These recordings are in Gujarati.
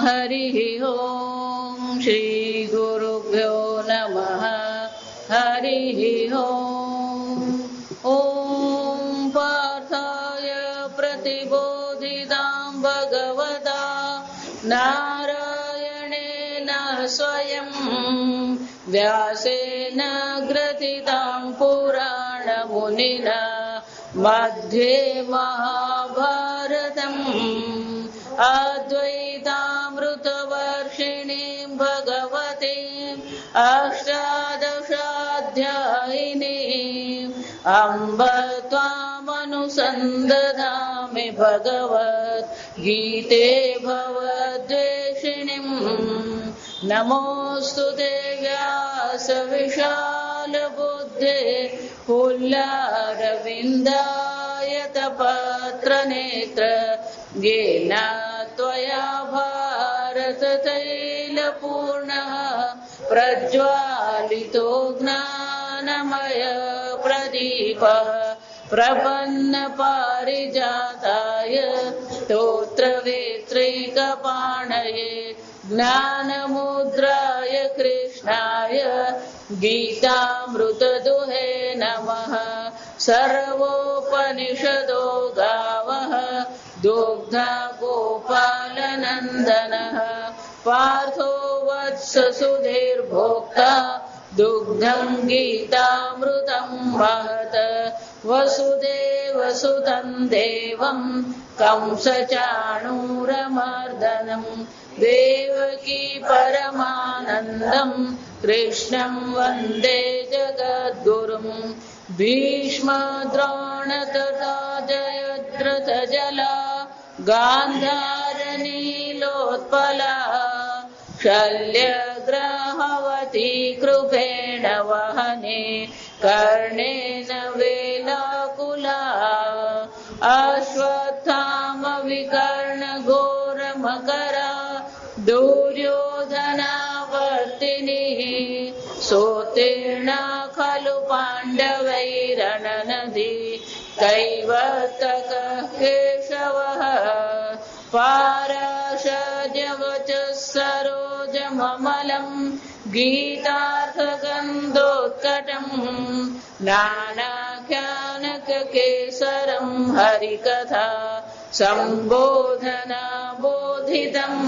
हरिः ओम् श्रीगुरुभ्यो नमः हरिः ओम् ॐ पार्थाय प्रतिबोधितां भगवता नारायणेन स्वयं व्यासेन ग्रथितां पुराणमुनिना मध्ये महाभारतम् अद्वैतामृतवर्षिणीं भगवतीम् अष्टादशाध्यायिनीम् अम्ब त्वामनुसन्दधामि भगवद्गीते भवद्वेषिणीम् नमोऽस्तु ते व्यासविशालबुद्धे पुल्लारविन्दायतपत्रनेत्र येन त्वया भारततैलपूर्णः प्रज्वालितो ज्ञानमय प्रदीपः प्रपन्नपारिजाताय स्तोत्रवेत्रैकपाणये ज्ञानमुद्राय कृष्णाय गीतामृतदुहे नमः। सर्वोपनिषदो गावः दुग्धा गोपालनन्दनः पार्थो वत्स सुधीर्भोक्ता दुग्धं गीतामृतं वहत वसुदेवसुतं देवं कंसचाणूरमर्दनं देवकी परमानन्दं कृष्णं वन्दे जगद्गुरुं भीष्मद्रोण तथा जयद्रथजला गान्धारनीलोत्पला शल्यग्राहवती कृपेण वहने कर्णेन वेलाकुला अश्वत्थामविकर्णघोरमकरा दुर्योधनावर्तिनी सोत्तीर्णा खलु पाण्डवैरणनदी कैवर्तकः केशवः पाराशर्यवचः सरोजममलं गीतार्थगन्धोत्कटम् नानाख्यानककेसरं हरिकथा सम्बोधना बोधितम्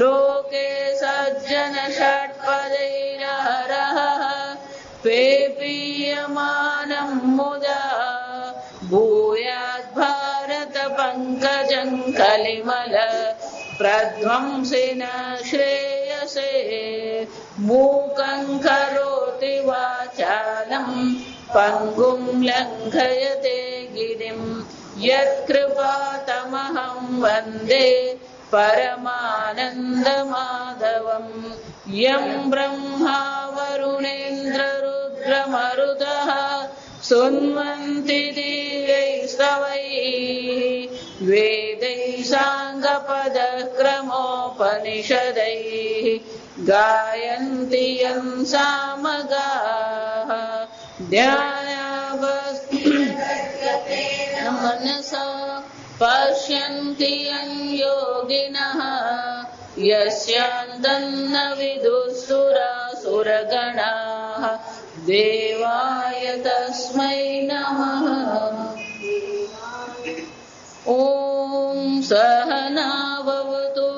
लोके सज्जन षट्पदैरहरः पेपीयमानं मुदा भूयाद्भारत पङ्कजं कलिमल प्रध्वंसिन श्रेयसे मूकं करोति वाचालं पङ्गुं लङ्घयते गिरिं यत्कृपातमहं वन्दे परमानन्दमाधवम् यं ब्रह्मा वरुणेन्द्ररुद्रमरुतः सुन्वन्ति दिव्यैस्तवैः वेदैः साङ्गपदक्रमोपनिषदैः गायन्ति यं सामगाः ध्यानावस्थितेन मनसा पश्यन्ति यं योगिनः यस्यान्तं न विदुःसुरासुरगणाः देवाय तस्मै नमः। ॐ सहनाववतु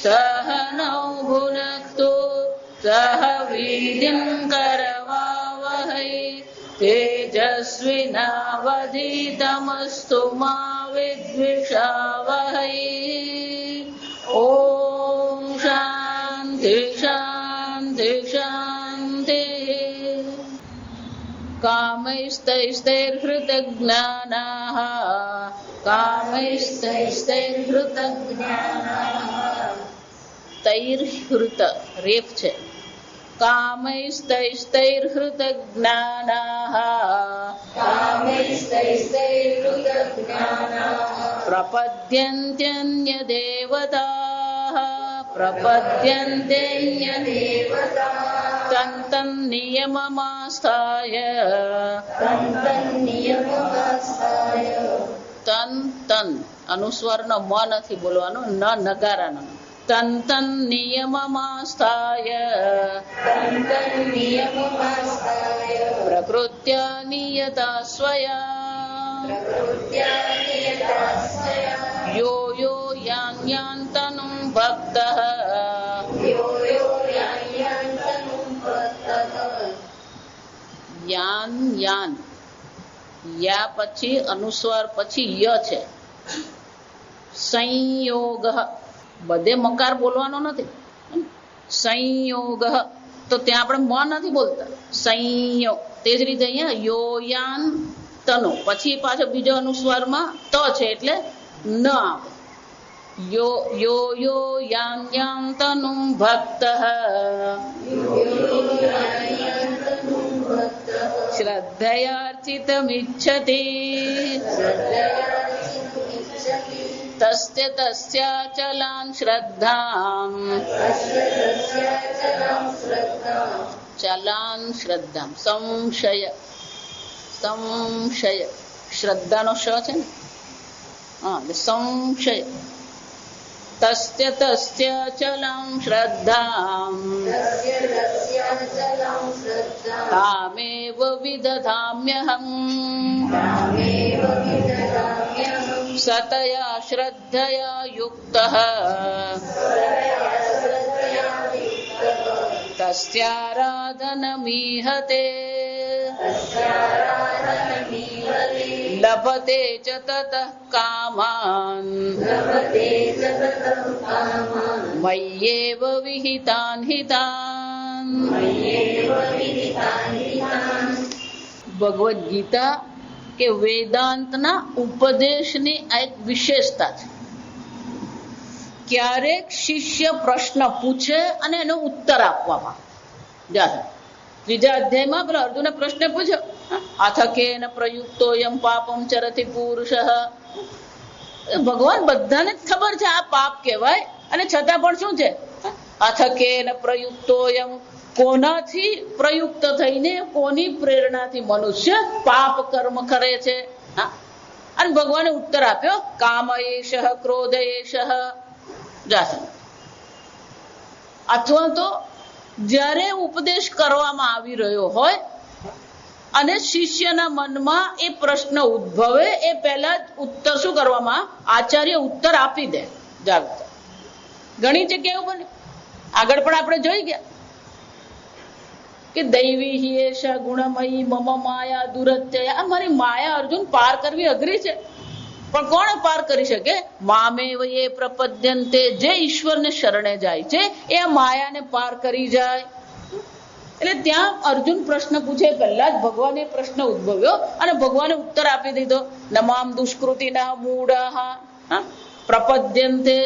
सहनौ भुनक्तु सह वीर्यं करवावहै तेजस्विनावधीतमस्तु मा विद्विषावहै। ॐ शान्ति शान्ति शान्तिः। कामैस्तैस्तैर्हृतज्ञानाः तैर्हृत रेफ છે कामैस्तैस्तैर्हृतज्ञानाः प्रपद्यन्त्यन्यदेवताः तन् नियममास्थाय તન તન અનુસ્વરનો મ નથી બોલવાનો, ન નગારાનો. તંતન નિયમમાસ્થાય પ્રકૃત્યા નિયતા સ્વયા યો યો યાન યાન તનું ભક્તઃ યાન યાન યા પછી અનુસ્વાર પછી ય છે. સંયોગ બધે મકાર બોલવાનો નથી. સંયોગ તો ત્યાં આપણે મ નથી બોલતા. સંયોગ તે જ રીતે અહીંયા યો યાન તનો પછી પાછો બીજો અનુસ્વારમાં ત છે એટલે ન આવે. યો યો યો યાન યાન તનું ભક્તઃ શ્રદ્ધયાર્ચિતમિચ્છતિ તસ્ય તસ્યાચલાં શ્રદ્ધાં ચલાન શ્રદ્ધાં સંશય સંશય શ્રદ્ધાનો શ છે ને હા સંશય તસ્ય તસ્યાચલાં શ્રદ્ધાં તામેવ વિદધામ્યહં સતયા શ્રદ્ધયા યુક્તઃ તસ્યારાધનમીહતે લભતે ચ તતઃ કામાન મય્યેવ વિહિતાન હિતાન. ભગવદ્ ગીતા કે વેદાંતના ઉપદેશની આ એક વિશેષતા છે. ક્યારેક શિષ્ય પ્રશ્ન પૂછે અને એનો ઉત્તર આપવામાં જાય. ત્રીજા અધ્યાયમાં પેલા અર્જુને પ્રશ્ન પૂછ્યો આથ કેન પ્રયુક્તો યમ પાપમ ચરતિ પુરુષ. ભગવાન બધાને જ ખબર છે આ પાપ કહેવાય અને છતાં પણ શું છે આથ કેન પ્રયુક્તો યમ કોનાથી પ્રયુક્ત થઈને કોની પ્રેરણાથી મનુષ્ય પાપ કર્મ કરે છે. અને ભગવાને ઉત્તર આપ્યો કામ એષ ક્રોધ એષ જાસન. અથવા તો જ્યારે ઉપદેશ કરવામાં આવી રહ્યો હોય અને શિષ્યના મનમાં એ પ્રશ્ન ઉદ્ભવે એ પહેલા જ ઉત્તર શું કરવામાં આચાર્ય ઉત્તર આપી દે. જાગતા ઘણી જગ્યાએ એવું બને આગળ પણ આપણે જોઈ ગયા કે દૈવી હિયેશ ગુણમયી મમ માયા દુરત્યય. આ મારી માયા અર્જુન પાર કરવી અઘરી છે પણ કોણ પાર કરી શકે? મામેવ યે પ્રપદ્યન્તે જે ઈશ્વરને શરણે જાય છે એ આ માયાને પાર કરી જાય. એટલે ત્યાં અર્જુન પ્રશ્ન પૂછે પહેલા જ ભગવાને પ્રશ્ન ઉદ્ભવ્યો અને ભગવાને ઉત્તર આપી દીધો. નમામ દુષ્કૃતિના મૂઢા પ્રપદ્યન્તે.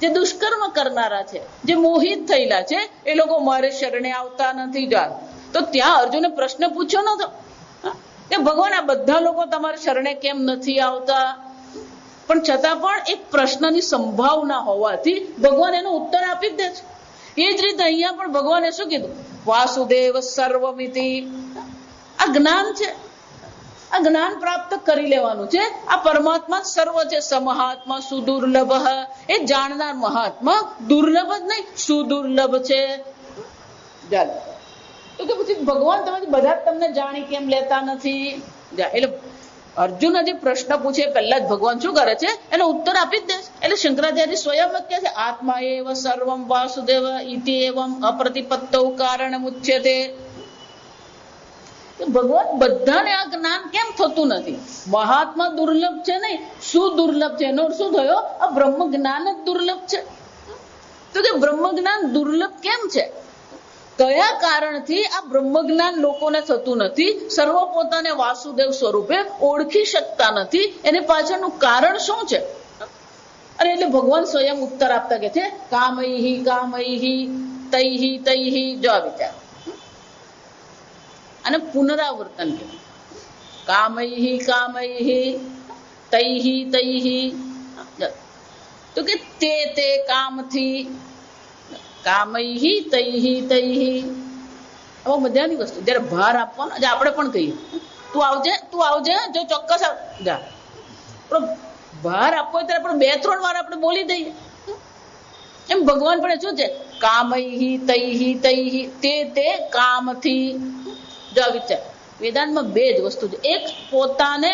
જે દુષ્કર્મ કરનારા છે જે મોહિત થયેલા છે એ લોકો મારે શરણે આવતા નથી. જાત તો ત્યાં અર્જુને પ્રશ્ન પૂછ્યો નતો કે ભગવાન આ બધા લોકો તમારે શરણે કેમ નથી આવતા, પણ છતાં પણ એક પ્રશ્નની સંભાવના હોવાથી ભગવાન એનો ઉત્તર આપી જ દે છે. એ જ રીતે અહીંયા પણ ભગવાને શું કીધું વાસુદેવ સર્વમિતિ. આ જ્ઞાન છે, આ જ્ઞાન પ્રાપ્ત કરી લેવાનું છે. આ પરમાત્મા સર્વ છે. સમહાત્મા સુદુર્લભ. એ જાણનાર મહાત્મા દુર્લભ જ નહીં સુદુર્લભ છે. તો કે પછી ભગવાન તમે બધા તમને જાણી કેમ લેતા નથી? એટલે અર્જુન જે પ્રશ્ન પૂછે પહેલા જ ભગવાન શું કરે છે એનો ઉત્તર આપી જ દે. એટલે શંકરાચાર્ય સ્વયં કહે છે આત્મા એવ સર્વમ વાસુદેવ ઇતિ એવમ અપ્રતિપત્તૌ કારણમુચ્યતે. ભગવાન બધાને આ જ્ઞાન કેમ થતું નથી? મહાત્મા દુર્લભ છે નહીં સુદુર્લભ છે. એનો શું થયો? આ બ્રહ્મ જ્ઞાન જ દુર્લભ છે. તો કે બ્રહ્મ જ્ઞાન દુર્લભ કેમ છે? કયા કારણથી આ બ્રહ્મ જ્ઞાન લોકોને થતું નથી? સર્વ પોતાને વાસુદેવ સ્વરૂપે ઓળખી શકતા નથી. એને પાછળનું કારણ શું છે? અને એટલે ભગવાન સ્વયં ઉત્તર આપતા કે છે કામૈહિ કામૈહિ તૈહિ તૈહિ. જો વિચાર અને પુનરાવર્તન કર્યું કામૈહિ કામૈહિ તૈહિ તૈહિ. તો કે તે કામથી કામૈહિ તૈહિ તૈહિ. હવે મજાની વસ્તુ જયારે ભાર આપવાનો આપણે પણ કહીએ તું આવજે જો ચોક્કસ જા. પણ ભાર આપવો ત્યારે પણ 2-3 વાર આપણે બોલી દઈએ એમ ભગવાન પણ શું છે, કામૈહી તૈહી તૈહી, તે કામથી. જો વિચાર, વેદાંતમાં બે જ વસ્તુ છે. એક પોતાને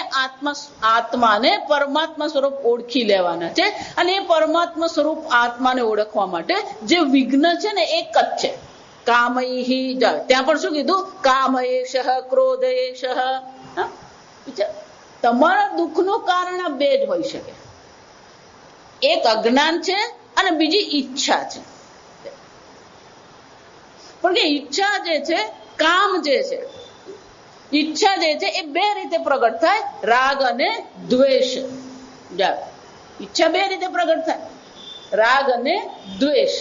આત્માને પરમાત્મા સ્વરૂપ ઓળખી લેવાના છે, અને એ પરમાત્મા સ્વરૂપ આત્માને ઓળખવા માટે જે વિઘ્ન છે ને એક જ છે, કામૈહી. ત્યાં પણ શું કીધું, કામયેશ ક્રોધયેશ. તમારા દુઃખનું કારણ આ બે જ હોઈ શકે, એક અજ્ઞાન છે અને બીજી ઈચ્છા છે. પણ કે ઈચ્છા જે છે, કામ જે છે, ઈચ્છા જે છે એ બે રીતે પ્રગટ થાય, રાગ અને દ્વેષ. ઈચ્છા બે રીતે પ્રગટ થાય, રાગ અને દ્વેષ.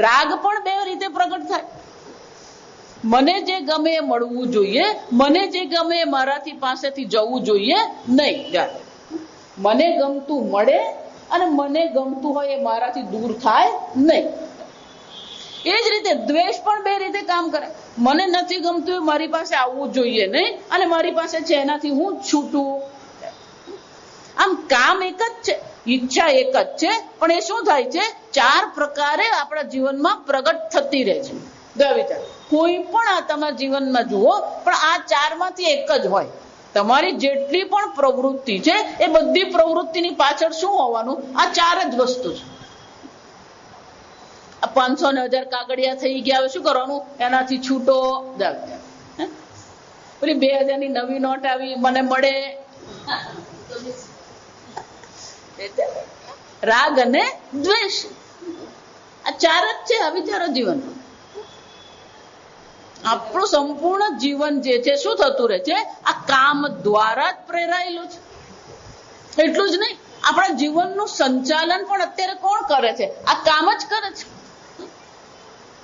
રાગ પણ બે રીતે પ્રગટ થાય. મને જે ગમે એ મળવું જોઈએ, મને જે ગમે એ મારાથી પાસેથી જવું જોઈએ નહીં. મને ગમતું મળે અને મને ગમતું હોય એ મારાથી દૂર થાય નહીં. એ જ રીતે દ્વેષ પણ બે રીતે કામ કરે. મને નથી ગમતું એ મારી પાસે આવવું જોઈએ નહીં, અને મારી પાસે છે એનાથી હું છૂટું. આમ કામ એક જ છે, ઈચ્છા એક જ છે, પણ એ શું થાય છે, ચાર પ્રકારે આપણા જીવનમાં પ્રગટ થતી રહે છે. વિચાર, કોઈ પણ આ તમારા જીવનમાં જુઓ, પણ આ ચારમાંથી એક જ હોય. તમારી જેટલી પણ પ્રવૃત્તિ છે એ બધી પ્રવૃત્તિની પાછળ શું હોવાનું, આ ચાર જ વસ્તુ છે. 500 ને 1000 કાગળિયા થઈ ગયા, હવે શું કરવાનું, એનાથી છૂટો. પેલી 2000 ની નવી નોટ આવી, મને મળે. રાગ અને દ્વેષ, આ ચાર જ છે આ વિચારો જીવન. આપણું સંપૂર્ણ જીવન જે છે શું થતું રહે છે, આ કામ દ્વારા જ પ્રેરાયેલું છે. એટલું જ નહીં, આપણા જીવનનું સંચાલન પણ અત્યારે કોણ કરે છે, આ કામ જ કરે છે.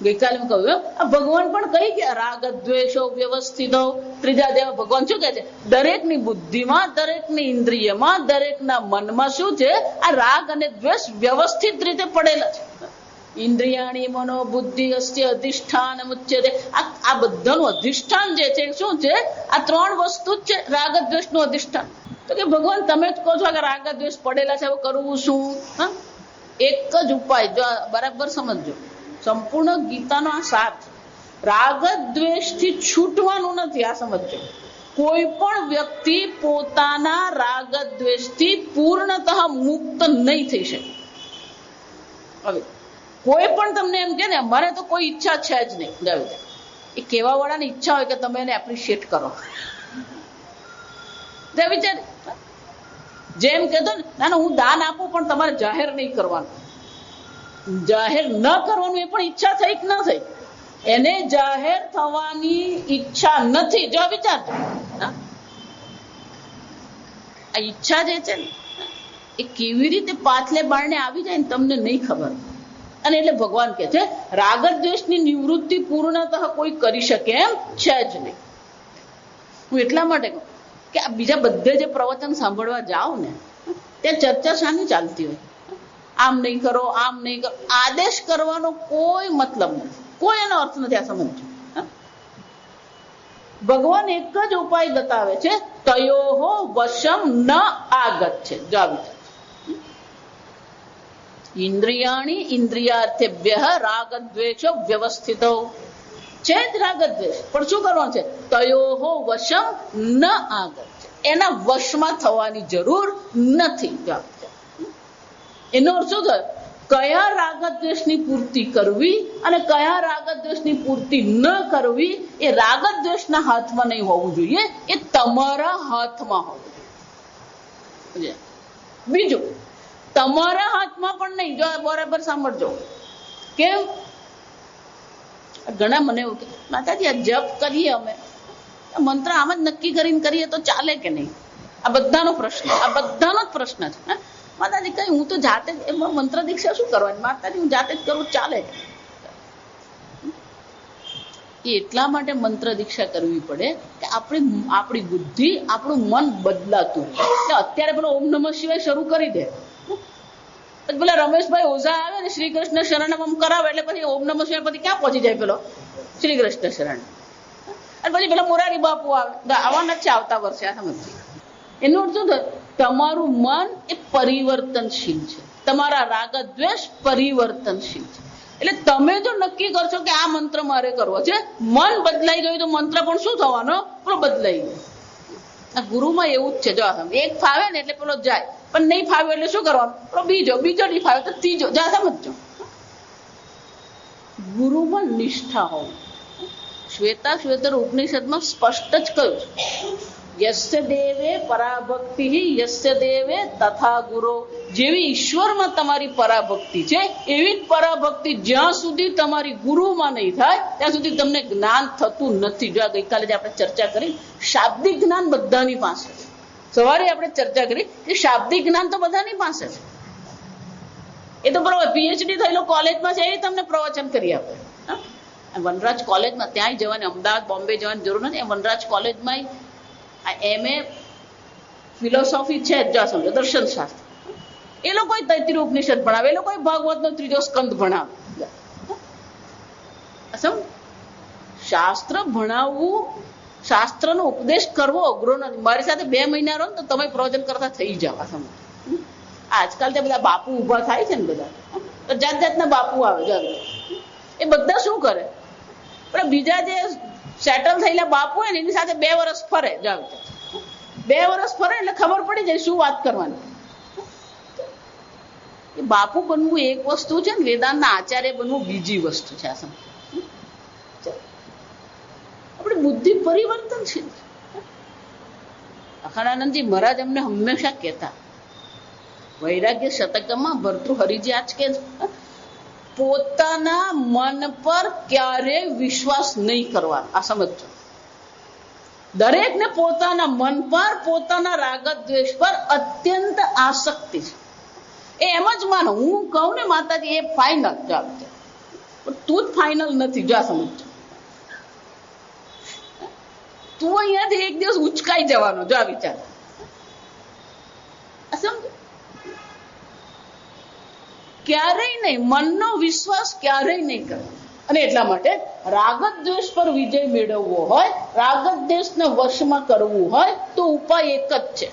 ગઈકાલે મેં કહ્યું, આ ભગવાન પણ કહી ગયા, રાગ દ્વેષો વ્યવસ્થિત. ત્રીજા દેવ ભગવાન શું કહે છે, દરેકની બુદ્ધિમાં, દરેકની ઇન્દ્રિયમાં, દરેકના મનમાં શું છે, આ રાગ અને દ્વેષ વ્યવસ્થિત રીતે પડેલા છે. ઇન્દ્રિયાણી મનો બુદ્ધિ અસ્ય અધિષ્ઠાન મુચ્યતે. આ બધાનું અધિષ્ઠાન જે છે શું છે, આ ત્રણ વસ્તુ જ છે, રાગ દ્વેષ નું અધિષ્ઠાન. તો કે ભગવાન તમે જ કહો છો કે રાગ દ્વેષ પડેલા છે, હવે કરવું શું? એક જ ઉપાય, જો બરાબર સમજજો, સંપૂર્ણ ગીતાનો આ સાથ, રાગ દ્વેષ થી છૂટવાનું નથી. આ સમજજો, કોઈ પણ વ્યક્તિ પોતાના રાગ દ્વેષ થી પૂર્ણતઃ મુક્ત નહીં થઈ શકે. હવે કોઈ પણ તમને એમ કે ને અમારે તો કોઈ ઈચ્છા છે જ નહીં, એ કેવા વાળાની ઈચ્છા હોય કે તમે એને એપ્રિશિએટ કરો. વિચાર, જેમ કહેતો ને, ના હું દાન આપું પણ તમારે જાહેર નહીં કરવાનું. જાહેર ન કરવાનું એ પણ ઈચ્છા થઈ કે ન થઈ, એને જાહેર થવાની ઈચ્છા નથી. જો વિચાર, આ ઈચ્છા જે છે ને એ કેવી રીતે પાછલે બારણે આવી જાય ને તમને નહીં ખબર. અને એટલે ભગવાન કે છે, રાગ દ્વેષની નિવૃત્તિ પૂર્ણતઃ કોઈ કરી શકે એમ છે જ નહીં. હું એટલા માટે કહું કે આ બીજા બધે જે પ્રવચન સાંભળવા જાઓ ને, ત્યાં ચર્ચા શાની ચાલતી હોય, આમ નહીં કરો, આમ નહીં કરો. આદેશ કરવાનો કોઈ મતલબ નથી, કોઈ એનો અર્થ નથી. આ સમજો, ભગવાન એક જ ઉપાય બતાવે છે, તયોહો વશમ ન આગત છે. જો આવી ઇન્દ્રિયાણી ઇન્દ્રિયાર્થેભ્ય રાગ દ્વેષો વ્યવસ્થિતો છે જ. રાગ દ્વેષ પણ શું કરવાનું છે, તયોહો વશમ ન આગત છે, એના વશમાં થવાની જરૂર નથી. એનો અર્થ શું થયો, કયા રાગ દ્વેષની પૂર્તિ કરવી અને કયા રાગ દ્વેષની પૂર્તિ ન કરવી એ રાગ દ્વેષના હાથમાં નહીં હોવું જોઈએ, એ તમારા હાથમાં હોવું જોઈએ. બીજું, તમારા હાથમાં પણ નહીં. જો બરાબર સાંભળજો, કેમ ઘણા મને એવું કે માતાજી આ જપ કરીએ અમે, મંત્ર આમ જ નક્કી કરીને કરીએ તો ચાલે કે નહીં? આ બધાનો પ્રશ્ન, આ બધાનો જ પ્રશ્ન છે. માતાજી કઈ હું તો જાતે જ મંત્ર દીક્ષા શું કરવાની, માતાજી હું જાતે જ કરું ચાલે? એટલા માટે મંત્ર દીક્ષા કરવી પડે કે આપણી બુદ્ધિ, આપણું મન બદલાતું. અત્યારે પેલો ઓમ નમઃ શિવાય શરૂ કરી દે, પેલા રમેશભાઈ ઓઝા આવે ને શ્રી કૃષ્ણ શરણમ કરાવે એટલે પછી ઓમ નમઃ શિવાય પછી ક્યાં પહોંચી જાય પેલો શ્રી કૃષ્ણ શરણ. અને પછી પેલા મોરારી બાપુ આવે, આવવાના છે આવતા વર્ષે. આ સમજ, એનો અર્થ શું થાય, તમારું મન એ પરિવર્તનશીલ છે. તમારા રાગ દ્વેષ પરિવર્તનશીલ છે. એટલે તમે જો નક્કી કરશો કે આ મંત્ર મારે કરવો છે, મન બદલાઈ ગયું તો મંત્ર પણ શું થવાનો? પેલો બદલાઈ ગયો. આ ગુરુમાં એવું જ છે. જો એક ફાવે ને એટલે પેલો જાય, પણ નહીં ફાવે એટલે શું કરવાનું? પેલો બીજો નહીં ફાવે તો ત્રીજો. જા સમજો, ગુરુમાં નિષ્ઠા હોવી. શ્વેતાશ્વેતર ઉપનિષદમાં સ્પષ્ટ જ કહ્યું છે, યસ્ય દેવે પરાભક્તિ યસ્ય દેવે તથા ગુરો. જેવી ઈશ્વરમાં તમારી પરાભક્તિ છે, એવી જ પરાભક્તિ જ્યાં સુધી તમારી ગુરુમાં નહીં થાય ત્યાં સુધી તમને જ્ઞાન થતું નથી. જો ગઈકાલે જ આપણે ચર્ચા કરી, શાબ્દિક જ્ઞાન બધાની પાસે છે. સવારે આપણે ચર્ચા કરી કે શાબ્દિક જ્ઞાન તો બધાની પાસે છે. એ તો બરોબર પીએચડી થયેલો કોલેજમાં છે, એ તમને પ્રવચન કરી આપે. વનરાજ કોલેજમાં ત્યાંય જવાની, અમદાવાદ બોમ્બે જવાની જરૂર નથી. વનરાજ કોલેજમાં MA ફિલોસોફી છે જ, સમજો દર્શન શાસ્ત્ર. એ લોકો તૈત્રીય ઉપનિષદ ભણાવે, એ લોકો ભાગવતનો 3જો સ્કંદ ભણાવે. શાસ્ત્ર ભણાવવું, શાસ્ત્રનો ઉપદેશ કરવો અઘરો નથી. મારી સાથે 2 મહિના રહો ને તો તમે પ્રવચન કરતા થઈ જાવ. સમજો આજકાલ તે બધા બાપુ ઉભા થાય છે ને, બધા તો જાત જાતના બાપુ આવે. એ બધા શું કરે? બીજા જે સેટલ થયેલા બાપુ હોય ને એની સાથે 2 વર્ષ ફરે. જાવ 2 વર્ષ ફરે એટલે ખબર પડી જાય શું વાત કરવાની. એ બાપુ બનવું એક વસ્તુ છે ને વેદાંતના આચાર્ય બનવું બીજી વસ્તુ છે. આ આપણી બુદ્ધિ પરિવર્તનશીલ છે. અખાણાનંદજી મહારાજ અમને હંમેશા કહેતા, વૈરાગ્ય શતકમાં ભર્તૃહરિજી આજ કે પોતાના મન પર ક્યારે વિશ્વાસ નહીં કરવાનો. આ સમજો, દરેકને પોતાના મન પર, પોતાના રાગ દ્વેષ પર અત્યંત આસક્તિ છે. એ એમ જ માનો, હું કહું ને માતાજી એ ફાઇનલ જવાબ છે, પણ તું જ ફાઇનલ નથી. જો સમજો, તું અહીંયાથી એક દિવસ ઉચકાઈ જવાનો. જો આ વિચાર સમજો, ક્યારેય નહીં, મનનો વિશ્વાસ ક્યારેય નહીં કરે. અને એટલા માટે રાગ દ્વેષ પર વિજય મેળવવો હોય, રાગ દ્વેષને વશમાં કરવું હોય તો ઉપાય એક જ છે,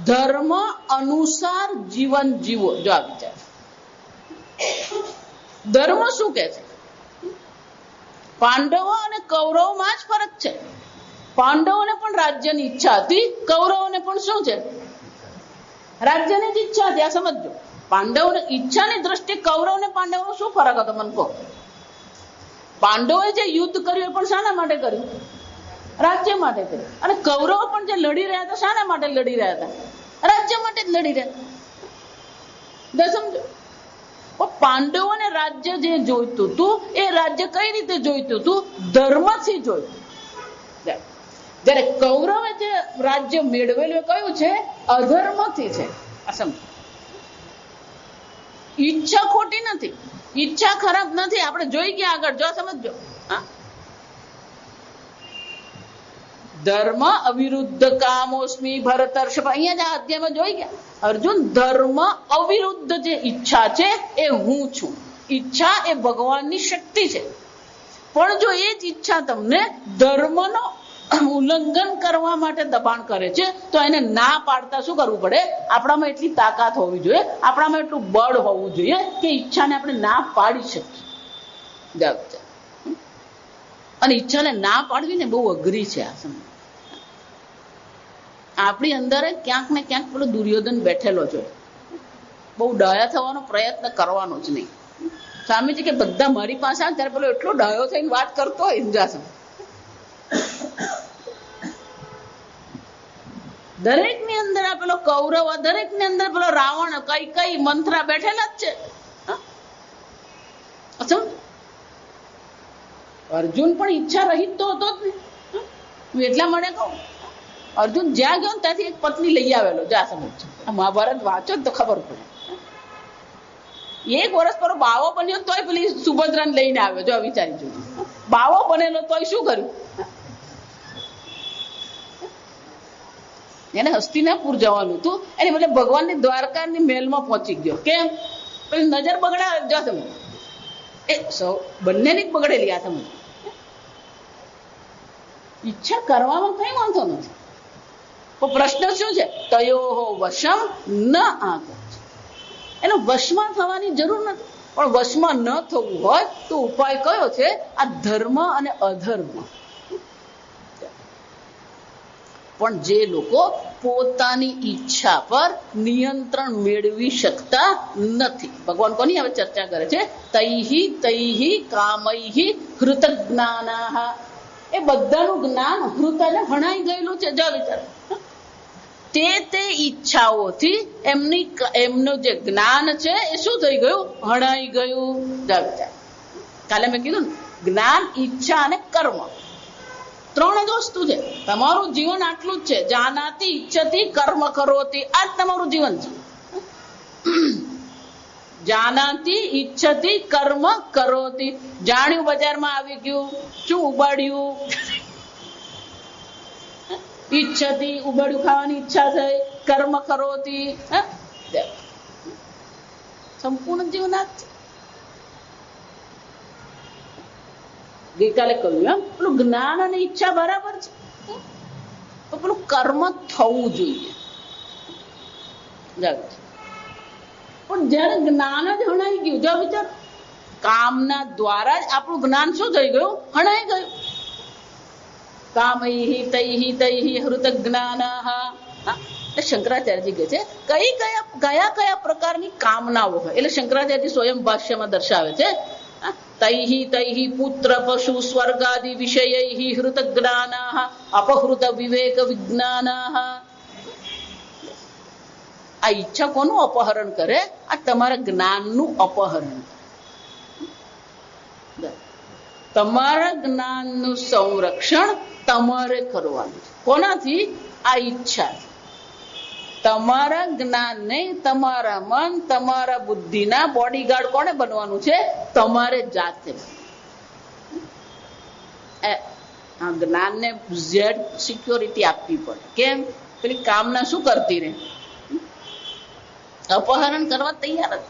ધર્મ અનુસાર જીવન જીવો. જો આ વિચાર, ધર્મ શું કે છે? પાંડવો અને કૌરવમાં જ ફરક છે. પાંડવોને પણ રાજ્યની ઈચ્છા હતી, કૌરવોને પણ શું છે? રાજ્યની જ ઈચ્છા હતી. આ સમજો, પાંડવોને ઈચ્છાની દ્રષ્ટિએ કૌરવ ને પાંડવનો શું ફરક હતો મને કહો? પાંડવોએ જે યુદ્ધ કર્યું એ પણ શાના માટે કર્યું? રાજ્ય માટે કર્યું. અને કૌરવો પણ જે લડી રહ્યા હતા શાના માટે લડી રહ્યા હતા? રાજ્ય માટે જ લડી રહ્યા હતા. સમજો, પાંડવોને રાજ્ય જે જોઈતું હતું એ રાજ્ય કઈ રીતે જોઈતું હતું? ધર્મથી જોઈતું. જયારે કૌરવે જે રાજ્ય મેળવેલું કયું છે? અધર્મથી છે. આ સમજો, ઈચ્છા ખોટી નથી, ઈચ્છા ખરાબ નથી. આપણે જોઈ ગયા આગળ, જો સમજો, ધર્મ અવિરુદ્ધ કામોસ્મી ભરતર્ષભ. અહીંયા જ આ અધ્યાયમાં જોઈ ગયા અર્જુન, ધર્મ અવિરુદ્ધ જે ઈચ્છા છે એ હું છું. ઈચ્છા એ ભગવાનની શક્તિ છે, પણ જો એ જ ઈચ્છા તમને ધર્મનો ઉલ્લંઘન કરવા માટે દબાણ કરે છે તો એને ના પાડતા શું કરવું પડે? આપણામાં એટલી તાકાત હોવી જોઈએ, આપણામાં એટલું બળ હોવું જોઈએ કે ઈચ્છાને આપણે ના પાડી શકીએ. અને ઈચ્છાને ના પાડવી ને બહુ અઘરી છે. આ સમય આપણી અંદર ક્યાંક ને ક્યાંક પેલો દુર્યોધન બેઠેલો છે. બહુ ડાયા થવાનો પ્રયત્ન કરવાનો જ નહીં. સ્વામીજી કે બધા મારી પાસે આવે ત્યારે પેલો એટલો ડાયો થઈને વાત કરતો હોય ઇન્દ્રાસન. દરેક ની અંદર આ પેલો કૌરવ, દરેક ની અંદર પેલો રાવણ, કઈ મંથરા બેઠેલા જ છે. અર્જુન પણ ઈચ્છા રહિત તો હતો જ નહીં. હું એટલા માટે કહું, અર્જુન જ્યાં ગયો ને ત્યાંથી એક પત્ની લઈ આવેલો. જ્યાં સમજ, આ મહાભારત વાંચો તો ખબર પડે. 1 વર્ષ પર બાવો બન્યો તોય પેલી સુભદ્રાને લઈને આવ્યો. જો વિચારી જોજો, બાવો બનેલો તોય શું કર્યું? એને હસ્તિનાપુર જવાનું હતું, એની બદલે ભગવાનની દ્વારકાની મહેલમાં પહોંચી ગયો. કેમ? પેલી નજર બગડા. જો તમે એ બંનેની જ બગડેલી. આ તમે ઈચ્છા કરવામાં કઈ વાંધો નથી. પણ પ્રશ્ન શું છે? તયોહો વશમ ન આગચ્છ. એનો વશમાં થવાની જરૂર નથી, પણ વશમાં ન થવું હોય તો ઉપાય કયો છે? આ ધર્મ અને અધર્મ. પણ જે લોકો પોતાની ઈચ્છા પર નિયંત્રણ મેળવી શકતા નથી, ભગવાન કોની હવે ચર્ચા કરે છે? તૈહિ તૈહિ કામૈહિ હૃત જ્ઞાનાહ. એ બધાનું જ્ઞાન હૃત એટલે હણાઈ ગયેલું છે. જો વિચાર, તે ઈચ્છાઓથી એમનું જે જ્ઞાન છે એ શું થઈ ગયું? હણાઈ ગયું. જો વિચાર, કાલે મેં કીધું ને, જ્ઞાન, ઈચ્છા અને કર્મ, ત્રણ જ વસ્તુ છે. તમારું જીવન આટલું જ છે. જાનાતી ઈચ્છતી કર્મ કરોતી, આ જ તમારું જીવન છે. જાનાતી ઈચ્છતી કર્મ કરોતી. જાણ્યું, બજારમાં આવી ગયું, શું ઉબાડ્યું? ઈચ્છતી, ઉબાડ્યું ખાવાની ઈચ્છા થઈ. કર્મ કરોતી, સંપૂર્ણ જીવન આ જ છે. ગઈકાલે કહ્યું એમ, પેલું જ્ઞાન અને ઈચ્છા બરાબર છે, તો પેલું કર્મ થવું જોઈએ. પણ જયારે જ્ઞાન જ હણાઈ ગયું, જો વિચાર, કામના દ્વારા જ આપણું જ્ઞાન શું થઈ ગયું? હણાઈ ગયું. કામૈહિ તૈહિ તૈહિ હૃત જ્ઞાનાહ. શંકરાચાર્યજી કહે છે કયા કયા પ્રકારની કામનાઓ હોય, એટલે શંકરાચાર્યજી સ્વયં ભાષ્યમાં દર્શાવે છે. તૈહિ તૈહિ પુત્ર પશુ સ્વર્ગાદિ વિષયૈહિ હૃત જ્ઞાનાહ અપહૃત વિવેક વિજ્ઞાનાહ. આ ઈચ્છા કોનું અપહરણ કરે? આ તમારા જ્ઞાનનું અપહરણ. તમારા જ્ઞાનનું સંરક્ષણ તમારે કરવાનું. કોનાથી? આ ઈચ્છા. તમારા જ્ઞાનને, તમારા મન, તમારા બુદ્ધિના બોડીગાર્ડ કોને બનવાનું છે? તમારે જાતે. આ જ્ઞાનને ઝેડ સિક્યોરિટી આપવી પડે. કેમ? પેલી કામના શું કરતી રહે? અપહરણ કરવા તૈયાર જ.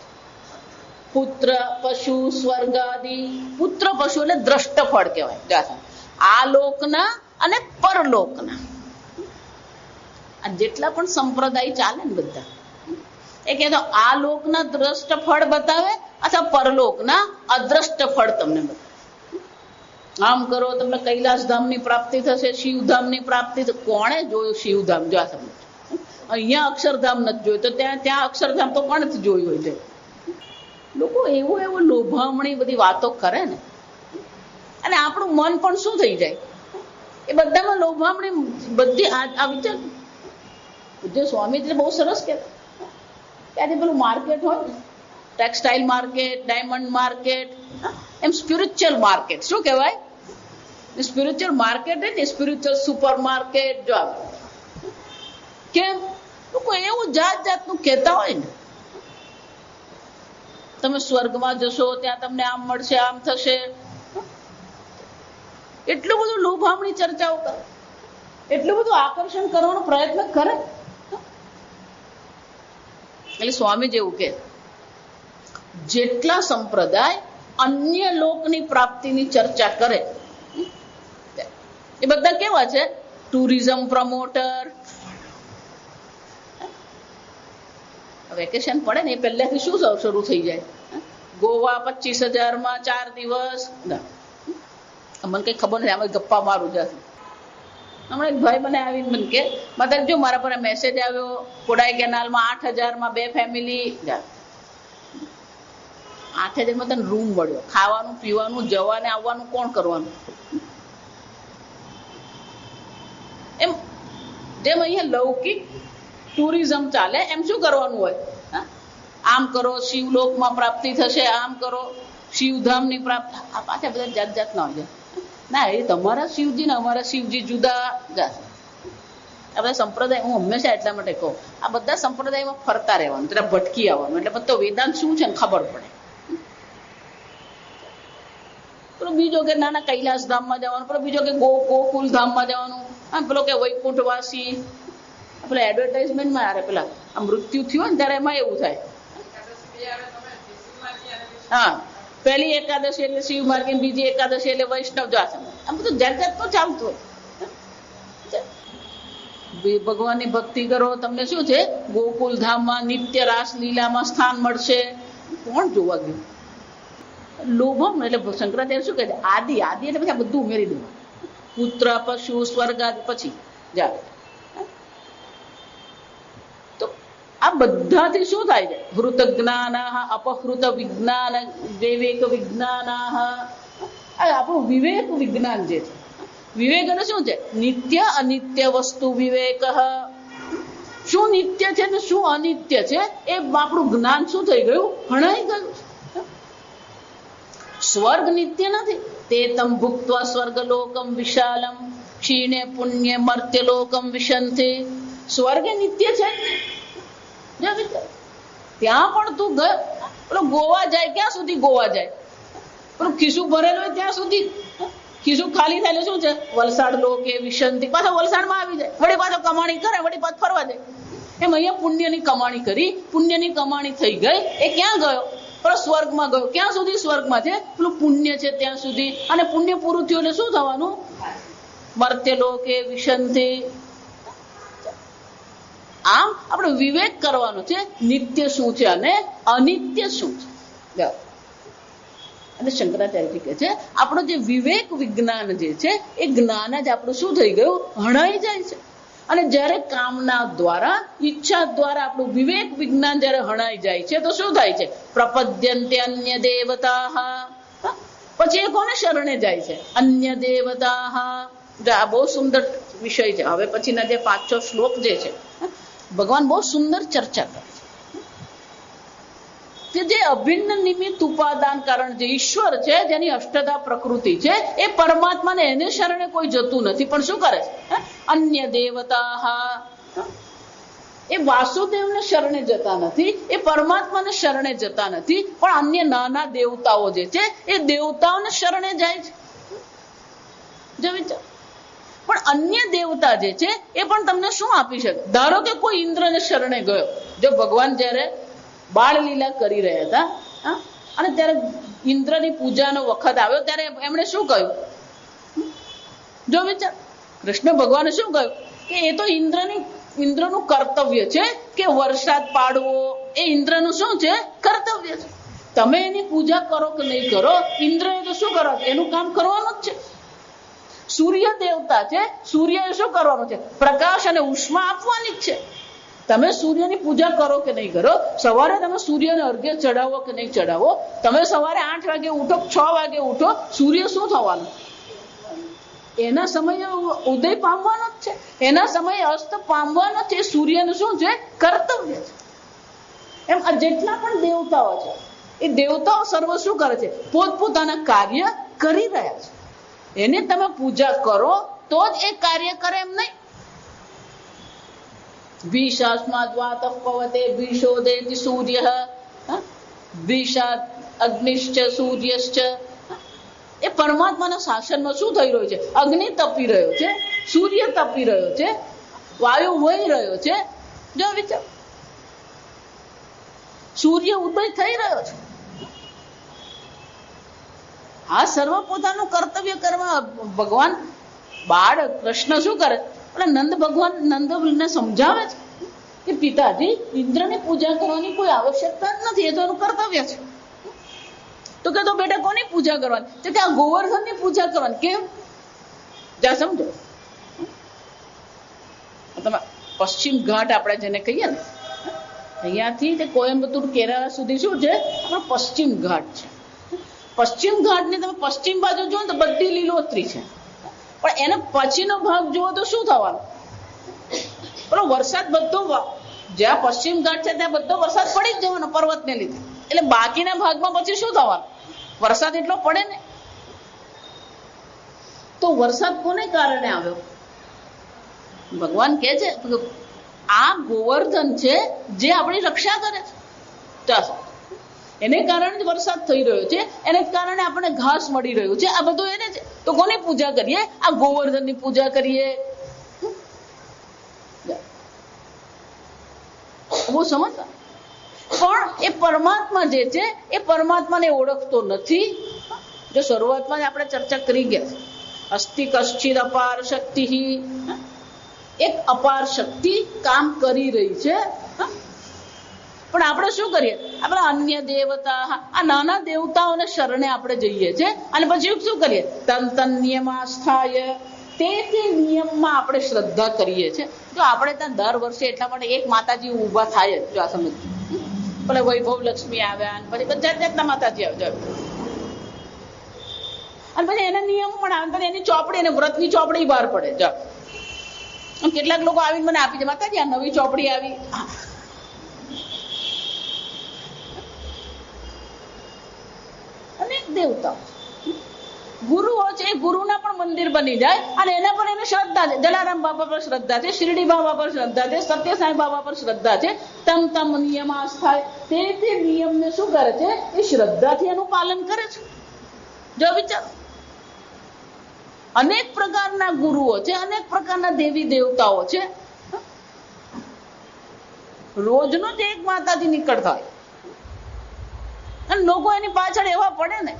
પુત્ર પશુ સ્વર્ગાદિ. પુત્ર પશુ એટલે દ્રષ્ટ ફળ કહેવાય. આ લોકના અને પરલોકના. આ જેટલા પણ સંપ્રદાય ચાલે ને બધા, એ કહે તો આ લોકના દ્રષ્ટ ફળ બતાવે અથવા પરલોકના અદ્રષ્ટ ફળ તમને બતાવે. આમ કરો તમને કૈલાસધામની પ્રાપ્તિ થશે, શિવધામની પ્રાપ્તિ થશે. કોણે જોયું શિવધામ? જો આ સમજ. અહીંયા અક્ષરધામ નથી જોયું, તો ત્યાં અક્ષરધામ તો કોણે જોયું હોય છે? લોકો એવું લોભામણી બધી વાતો કરે ને, અને આપણું મન પણ શું થઈ જાય? એ બધામાં લોભામણી બધી. આ વિચાર, પૂજ્ય સ્વામીજી બહુ સરસ કહેતા. ત્યારે પેલું માર્કેટ હોય ને, ટેક્સટાઇલ માર્કેટ, ડાયમંડ માર્કેટ, એમ સ્પિરિચ્યુઅલ માર્કેટ. શું કહેવાય? સ્પિરિચ્યુઅલ માર્કેટ ને સ્પિરિચ્યુઅલ સુપર માર્કેટ. જો કેમ લોકો એવું જાત જાતનું કહેતા હોય ને, તમે સ્વર્ગમાં જશો, ત્યાં તમને આમ મળશે, આમ થશે. એટલું બધું લોભામણી ચર્ચાઓ કરે, એટલું બધું આકર્ષણ કરવાનો પ્રયત્ન કરે. એટલે સ્વામી જેવું કે જેટલા સંપ્રદાય અન્ય લોકની પ્રાપ્તિની ચર્ચા કરે એ બધા કેવા છે? Tourism promoter. વેકેશન પડે ને એ પહેલાથી શું શરૂ થઈ જાય? ગોવા 25,000 4 દિવસ. મને કઈ ખબર નથી, આમાં ગપ્પા મારું જશે. હમણાં એક ભાઈ મને આવીને મને કે, મતલબ જો મારા પર મેસેજ આવ્યો, કોડાઈ કેનાલમાં 8,000 2 ફેમિલી. 8,000 તને રૂમ મળ્યો, ખાવાનું પીવાનું જવાને આવવાનું કોણ કરવાનું? એમ જેમ અહીંયા લૌકિક ટુરિઝમ ચાલે એમ શું કરવાનું હોય? આમ કરો શિવલોકમાં પ્રાપ્તિ થશે, આમ કરો શિવધામની પ્રાપ્તિ. આ પાછા બધા જાત જાતના હોય છે. ના, એ તમારા શિવજી ને અમારા શિવજી જુદા. આ બધા સંપ્રદાય, હું હંમેશા એટલા માટે કહું, આ બધા સંપ્રદાયમાં ફરતા રહેવાનું, એટલે ભટકી આવવાનું, એટલે બધો વેદાંત શું છે ને ખબર પડે. પેલો બીજો કે નાના કૈલાસ ધામમાં જવાનું, પેલો બીજો કે ગોકુલ ધામમાં જવાનું, પેલો કે વૈકુંઠવાસી. પેલા એડવર્ટાઇઝમેન્ટમાં યાર પેલા આ મૃત્યુ થયું ને ત્યારે એમાં એવું થાય. હા, પહેલી એકાદશી એટલે શિવ માર્ગી, બીજી એકાદશી એટલે વૈષ્ણવ. જો આ બધું જાત જાત તો ચાલતું હોય. ભગવાનની ભક્તિ કરો, તમને શું છે ગોકુલધામમાં નિત્ય રાસલીલામાં સ્થાન મળશે. કોણ જોવા ગયું? લોભમ એટલે શંકરાચાર્ય શું કહે છે? આદિ એટલે પછી આ બધું ઉમેરી દેવું. પુત્ર, પશુ, સ્વર્ગ પછી જાય. તો આ બધાથી શું થાય છે? હૃત જ્ઞાન, અપહૃત વિજ્ઞાન, વિવેક વિજ્ઞાન. આપણું વિવેક વિજ્ઞાન જે છે, વિવેક એટલે શું છે? નિત્ય અનિત્ય વસ્તુ વિવેક. શું નિત્ય છે ને શું અનિત્ય છે એ આપણું જ્ઞાન શું થઈ ગયું? હણાઈ ગયું. સ્વર્ગ નિત્ય નથી. તે તમ ભુક્ત્વા સ્વર્ગલોકમ વિશાલમ ક્ષીણે પુણ્ય મર્ત્યલોકમ વિશંતિ. સ્વર્ગ નિત્ય છે. ત્યાં પણ તું ગયો. પેલો ગોવા જાય, ક્યાં સુધી ગોવા જાય? પેલું ખિસ્સું ભરેલું હોય ત્યાં સુધી. ખિસ્સું ખાલી થાય શું છે? વલસાડ લોકે વિશંતિ. પાછો વલસાડમાં આવી જાય, વળી પાછો કમાણી કરે, વળી પાછો ફરવા જાય. એમ અહીંયા પુણ્યની કમાણી કરી, પુણ્યની કમાણી થઈ ગઈ, એ ક્યાં ગયો? પણ સ્વર્ગમાં ગયો. ક્યાં સુધી સ્વર્ગમાં છે? પેલું પુણ્ય છે ત્યાં સુધી. અને પુણ્ય પૂરું થયું એટલે શું થવાનું? મર્ત્ય લોકે વિશંતિ. આમ આપણે વિવેક કરવાનો છે, નિત્ય શું છે અને અનિત્ય શું છે. અને શંકરાચાર્યજી કહે છે આપણો જે વિવેક વિજ્ઞાન જે છે એ જ્ઞાન જ આપણું શું થઈ ગયું? હણાઈ જાય છે. અને જ્યારે કામના દ્વારા, ઈચ્છા દ્વારા આપણું વિવેક વિજ્ઞાન જ્યારે હણાઈ જાય છે તો શું થાય છે? પ્રપદ્યંતે અન્ય દેવતા. પછી એ કોને શરણે જાય છે? અન્ય દેવતા. આ બહુ સુંદર વિષય છે. હવે પછીના જે 5-6 શ્લોક જે છે ભગવાન બહુ સુંદર ચર્ચા કરે છે કે જે અભિન્ન નિમિત્ત ઉપાદાન કારણ જે ઈશ્વર છે, જેની અષ્ટધા પ્રકૃતિ છે, એ પરમાત્માને એને શરણે કોઈ જતું નથી, પણ શું કરે છે? અન્ય દેવતા. એ વાસુદેવને શરણે જતા નથી, એ પરમાત્માને શરણે જતા નથી, પણ અન્ય નાના દેવતાઓ જે છે એ દેવતાઓને શરણે જાય છે. જો વિચાર. પણ અન્ય દેવતા જે છે એ પણ તમને શું આપી શકે? ધારો કે કોઈ ઇન્દ્રને શરણે ગયો. જો ભગવાન જયારે બાળ લીલા કરી રહ્યા હતા અને ત્યારે ઇન્દ્રની પૂજાનો વખત આવ્યો ત્યારે એમણે શું કહ્યું? જો વિચાર. કૃષ્ણ ભગવાને શું કહ્યું કે એ તો ઇન્દ્રનું કર્તવ્ય છે કે વરસાદ પાડવો, એ ઇન્દ્રનું શું છે? કર્તવ્ય છે. તમે એની પૂજા કરો કે નહીં કરો, ઇન્દ્રએ તો શું કરો? એનું કામ કરવાનું જ છે. સૂર્ય દેવતા છે, સૂર્યએ શું કરવાનું છે? પ્રકાશ અને ઉષ્મા આપવાની જ છે. તમે સૂર્યની પૂજા કરો કે નહીં કરો, સવારે તમે સૂર્યને અર્ઘ્ય ચડાવો કે નહીં ચડાવો, તમે સવારે 8 વાગે ઉઠો, 6 વાગે ઉઠો, સૂર્ય શું થવાનું? એના સમયે ઉદય પામવાનો જ છે, એના સમયે અસ્ત પામવાનો છે. સૂર્યનું શું છે? કર્તવ્ય છે. એમ આ જેટલા પણ દેવતાઓ છે એ દેવતાઓ સર્વ શું કરે છે? પોતપોતાના કાર્ય કરી રહ્યા છે. એને તમે પૂજા કરો તો જ એ કાર્ય કરે, એમ નહીં. ભીષાસ્માદ વાતઃ પવતે ભીષોદેતિ સૂર્ય ભીષાદ અગ્નિશ્ચ સૂર્યશ્ચ. એ પરમાત્માના શાસનમાં શું થઈ રહ્યું છે? અગ્નિ તપી રહ્યો છે, સૂર્ય તપી રહ્યો છે, વાયુ વહી રહ્યો છે. જો વિચાર. સૂર્ય ઉદય થઈ રહ્યો છે. આ સર્વ પોતાનું કર્તવ્ય કરવા ભગવાન બાળ કૃષ્ણ શું કરે? નંદ ભગવાન નંદને સમજાવે છે કે પિતાજી, ઇન્દ્રની પૂજા કરવાની કોઈ આવશ્યકતા નથી, એ તો એનું કર્તવ્ય છે. તો કે તો બેટા કોની પૂજા કરવાની? તો કે આ ગોવર્ધનની પૂજા કરવાની. કેમ? જા સમજો. તમે પશ્ચિમ ઘાટ આપણે જેને કહીએ ને, અહીંયાથી તે કોયમ્બતુર કેરાલા સુધી શું છે? આપણો પશ્ચિમ ઘાટ છે. પશ્ચિમ ઘાટની તમે પશ્ચિમ બાજુ જુઓ તો બધી લીલોતરી છે, પણ એનો પછીનો ભાગ જુઓ તો શું થવાનું? પેલો વરસાદ બધો, જ્યાં પશ્ચિમ ઘાટ છે ત્યાં બધો વરસાદ પડી જ જવાનો પર્વતને લીધે. એટલે બાકીના ભાગમાં પછી શું થવાનું? વરસાદ એટલો પડે ને. તો વરસાદ કોને કારણે આવ્યો? ભગવાન કહે છે આ ગોવર્ધન છે જે આપણી રક્ષા કરે છે. એને કારણે જ વરસાદ થઈ રહ્યો છે, એને કારણે આપણને ઘાસ મળી રહ્યું છે. આ બધું એને છે. તો કોની પૂજા કરીએ? આ ગોવર્ધનની પૂજા કરીએ. બહુ સમજતા. પણ એ પરમાત્મા જે છે એ પરમાત્માને ઓળખતો નથી. જો શરૂઆતમાં જ આપણે ચર્ચા કરી ગયા, અસ્તિ કશ્ચિદ અપાર શક્તિ, એક અપાર શક્તિ કામ કરી રહી છે. પણ આપણે શું કરીએ? આપણે અન્ય દેવતા, આ નાના દેવતાઓને શરણે આપણે જઈએ છીએ અને પછી શું કરીએ? તન તન નિયમાસ્થાય, તે નિયમમાં આપણે શ્રદ્ધા કરીએ છીએ. જો આપણે ત્યાં દર વર્ષે એટલા માટે એક માતાજી ઊભા થાય જ, જો આ સમજ, પેલા વૈભવ લક્ષ્મી આવ્યા અને પછી બધા જાતના માતાજી આવ્યા અને પછી એના નિયમ પણ આવે, પછી એની ચોપડી અને વ્રતની ચોપડી બહાર પડે. જો કેટલાક લોકો આવીને મને આપી દે, માતાજી આ નવી ચોપડી આવી. અનેક દેવતાઓ ગુરુઓ છે, એ ગુરુના પણ મંદિર બની જાય અને એના પર એને શ્રદ્ધા છે. જલારામ બાબા પર શ્રદ્ધા છે, શિરડી બાબા પર શ્રદ્ધા છે, સત્ય સાંઈ બાબા પર શ્રદ્ધા છે. તમ તમ નિયમાસ્થાય, તે નિયમને શું કરે છે? એ શ્રદ્ધાથી એનું પાલન કરે છે. જો વિચાર, અનેક પ્રકારના ગુરુઓ છે, અનેક પ્રકારના દેવી દેવતાઓ છે. રોજનો જ એક માતાજી નીકળતા હોય અને લોકો એની પાછળ એવા પડે ને.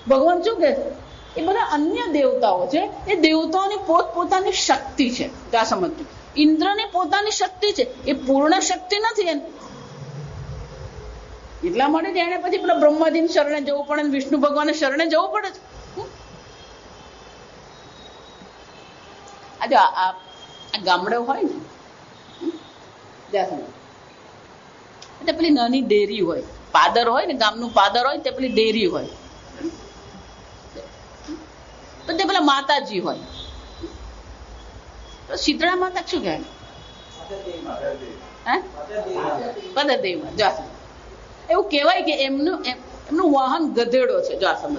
ભગવાન શું કહે છે? એ બધા અન્ય દેવતાઓ છે, એ દેવતાઓની પોતપોતાની શક્તિ છે. ત્યાં સમજવું, ઇન્દ્રની પોતાની શક્તિ છે, એ પૂર્ણ શક્તિ નથી એની. એટલા માટે એને પછી પેલા બ્રહ્માજીને શરણે જવું પડે, વિષ્ણુ ભગવાનને શરણે જવું પડે છે. આજે આ ગામડે હોય ને, એટલે પેલી નાની ડેરી હોય, પાદર હોય ને, ગામનું પાદર હોય તે પેલી ડેરી હોય, તો તે પેલા માતાજી હોય. તો શીતળા માતા શું કહેવાય? પદદેવી. એવું કહેવાય કે એમનું વાહન ગધેડો છે. જો આ સમજ,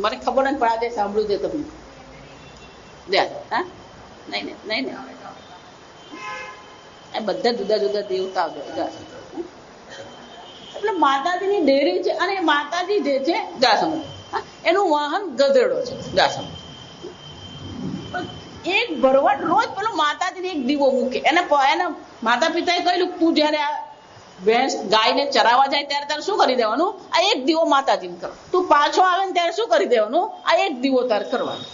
મને ખબર નથી પણ આજે સાંભળ્યું છે તમને. નહીં એ બધા જુદા જુદા દેવતાઓ છે. એટલે માતાજીની ડેરી છે અને માતાજી જે છે જાસમત, એનું વાહન ગધેડો છે. જાસમત એક ભરવાડ રોજ પેલો માતાજીને એક દીવો મૂકે. એના માતા પિતાએ કહ્યું, તું જયારે આ ભેંસ ગાયને ચરાવવા જાય ત્યારે તારે શું કરી દેવાનું? આ એક દીવો માતાજીને કરો. તું પાછો આવે ને ત્યારે શું કરી દેવાનું? આ એક દીવો તારે કરવાનો.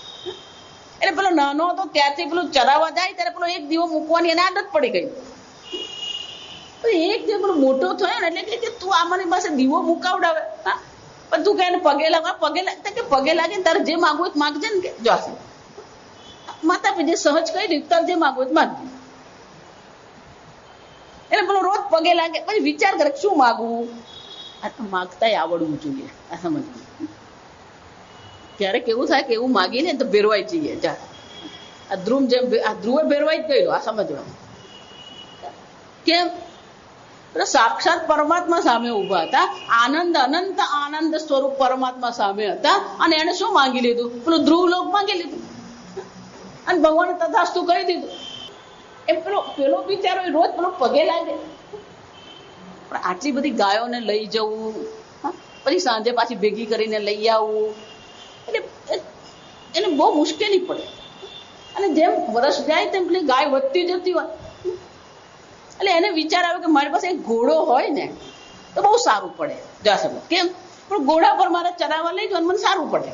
એટલે પેલો નાનો હતો ત્યારથી પેલું ચરાવવા જાય ત્યારે પેલો એક દીવો મૂકવાની એને આદત પડી ગઈ. એક જે પેલો મોટો થયો ને એટલે કે તું આમારી પાસે દીવો મુકાવડાવે, પણ તું કે પગે લાગવા, પગે લાગે તારે જે માગવું માગજે ને. કે જો માતા પિતા સહજ કહી દીધું, તારે જે માગવું માગજે. એટલે પેલો રોજ પગે લાગે, પછી વિચાર કરે શું માગવું. આ તો માગતા આવડવું જોઈએ. આ સમજવું. ક્યારેક એવું થાય કે એવું માગીને તો ભેરવાઈ જઈએ. આ ધ્રુવે ભેરવાઈ જ ગયેલો. આ સમજવાનું કેમ? સાક્ષાત પરમાત્મા સામે ઉભા હતા, આનંદ અનંત આનંદ સ્વરૂપ પરમાત્મા સામે હતા અને એને શું માંગી લીધું? પેલું ધ્રુવ લોક માંગી લીધું અને ભગવાને તથાસ્તુ કહી દીધું. એમ પેલો બિચારો રોજ પેલો પગે લાગે. પણ આટલી બધી ગાયોને લઈ જવું, પછી સાંજે પાછી ભેગી કરીને લઈ આવવું, એટલે એને બહુ મુશ્કેલી પડે. અને જેમ વર્ષ જાય તેમ પેલી ગાય વધતી જતી હોય. એટલે એને વિચાર આવ્યો કે મારી પાસે એક ઘોડો હોય ને તો બહુ સારું પડે. જાસમ કેમ? પણ ઘોડા પર મારે ચરાવવા લઈ જવાનું મને સારું પડે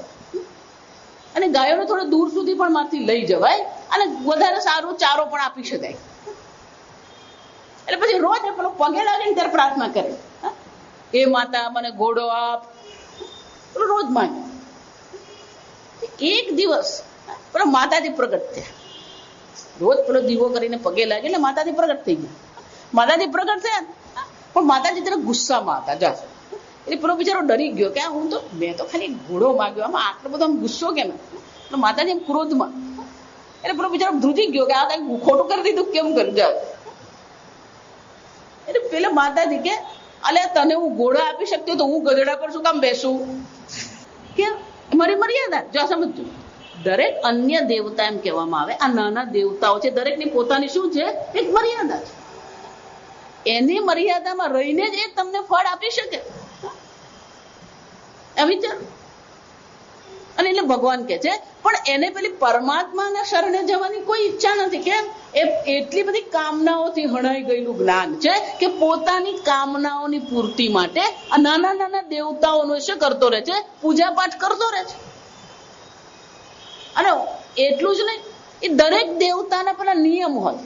અને ગાયોને થોડે દૂર સુધી પણ મારથી લઈ જવાય અને વધારે સારું ચારો પણ આપી શકાય. એટલે પછી રોજ પેલો પગે લાગીને ત્યારે પ્રાર્થના કરે, એ માતા મને ઘોડો આપ. રોજ માંગે. એક દિવસ પેલો માતાજી પ્રગટ થયા. રોજ પેલો દીવો કરીને પગે લાગે એટલે માતાજી પ્રગટ થઈ ગયા. માતાજી પ્રગટ થયા પણ માતાજી ત્યારે ગુસ્સામાં હતા. જા એટલે પેલો બિચારો ડરી ગયો કે મેં તો ખાલી ઘોડો માગ્યો, આમાં આટલો બધો આમ ગુસ્સો કેમ? એટલે માતાજી એમ ક્રોધમાં. એટલે પેલો બિચારો ધ્રુજી ગયો કે આ કઈ ખોટું કરી દીધું, કેમ કરી જાવ. એટલે પેલા માતાજી કે અલે તને હું ઘોડો આપી શકતી તો હું ગધેડા પર શું કામ બેસું? કેમ? મારી મર્યાદા. જો સમજજો, દરેક અન્ય દેવતા એમ કહેવામાં આવે, આ નાના દેવતાઓ છે, દરેકની પોતાની શું છે? એક મર્યાદા છે. એની મર્યાદામાં રહીને જ એ તમને ફળ આપી શકે. વિચાર. અને એટલે ભગવાન કે છે પણ એને પેલી પરમાત્માના શરણે જવાની કોઈ ઈચ્છા નથી. કેમ? એ એટલી બધી કામનાઓથી હણાઈ ગયેલું જ્ઞાન છે કે પોતાની કામનાઓની પૂર્તિ માટે આ નાના નાના દેવતાઓનો શું કરતો રહે છે? પૂજા પાઠ કરતો રહે છે. અને એટલું જ નહીં, એ દરેક દેવતાના પેલા નિયમ હોય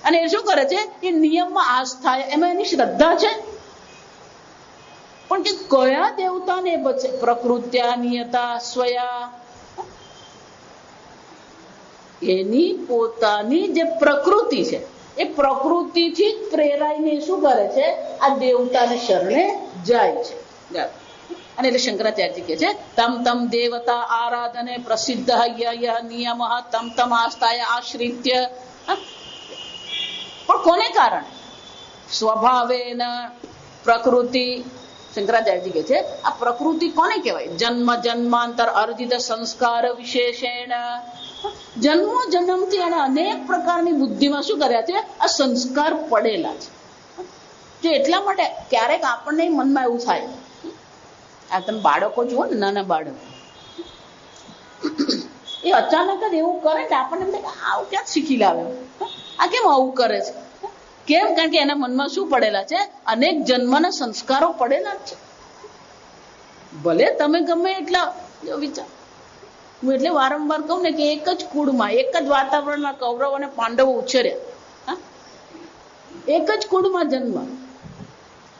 અને એ શું કરે છે, એ નિયમમાં આસ્થા, એમાં એની શ્રદ્ધા છે. પણ કે કયા દેવતાને બચે? પ્રકૃત્યા નિયતા સ્વયા, એની પોતાની જે પ્રકૃતિ છે એ પ્રકૃતિથી જ પ્રેરાઈને શું કરે છે, આ દેવતાને શરણે જાય છે. અને એટલે શંકરાચાર્ય કહે છે તમ તમ દેવતા આરાધને પ્રસિદ્ધ નિયમ તમ તમ આસ્થાય આશ્રિત્ય. પણ કોને કારણે? સ્વભાવેન પ્રકૃતિ. શંકરાચાર્યજી કહે છે આ પ્રકૃતિ કોને કહેવાય? જન્મ જન્માંતર અર્જિત સંસ્કાર વિશેષેણ. જન્મો જન્મથી એને અનેક પ્રકારની બુદ્ધિમાં શું કર્યા છે, આ સંસ્કાર પડેલા છે. તો એટલા માટે ક્યારેક આપણને મનમાં એવું થાય, આ તમે બાળકો જુઓ ને, નાના બાળકો એ અચાનક જ એવું કરે કે આપણને એમ થાય આવું ક્યાં શીખી લાવે, આ કેમ આવું કરે છે? કેમ? કારણ કે એના મનમાં શું પડેલા છે, અનેક જન્મના સંસ્કારો પડેલા જ છે. ભલે તમે ગમે એટલા વિચાર, હું એટલે વારંવાર કહું ને કે એક જ કુળમાં, એક જ વાતાવરણમાં કૌરવ અને પાંડવો ઉછર્યા, એક જ કુળમાં જન્મ.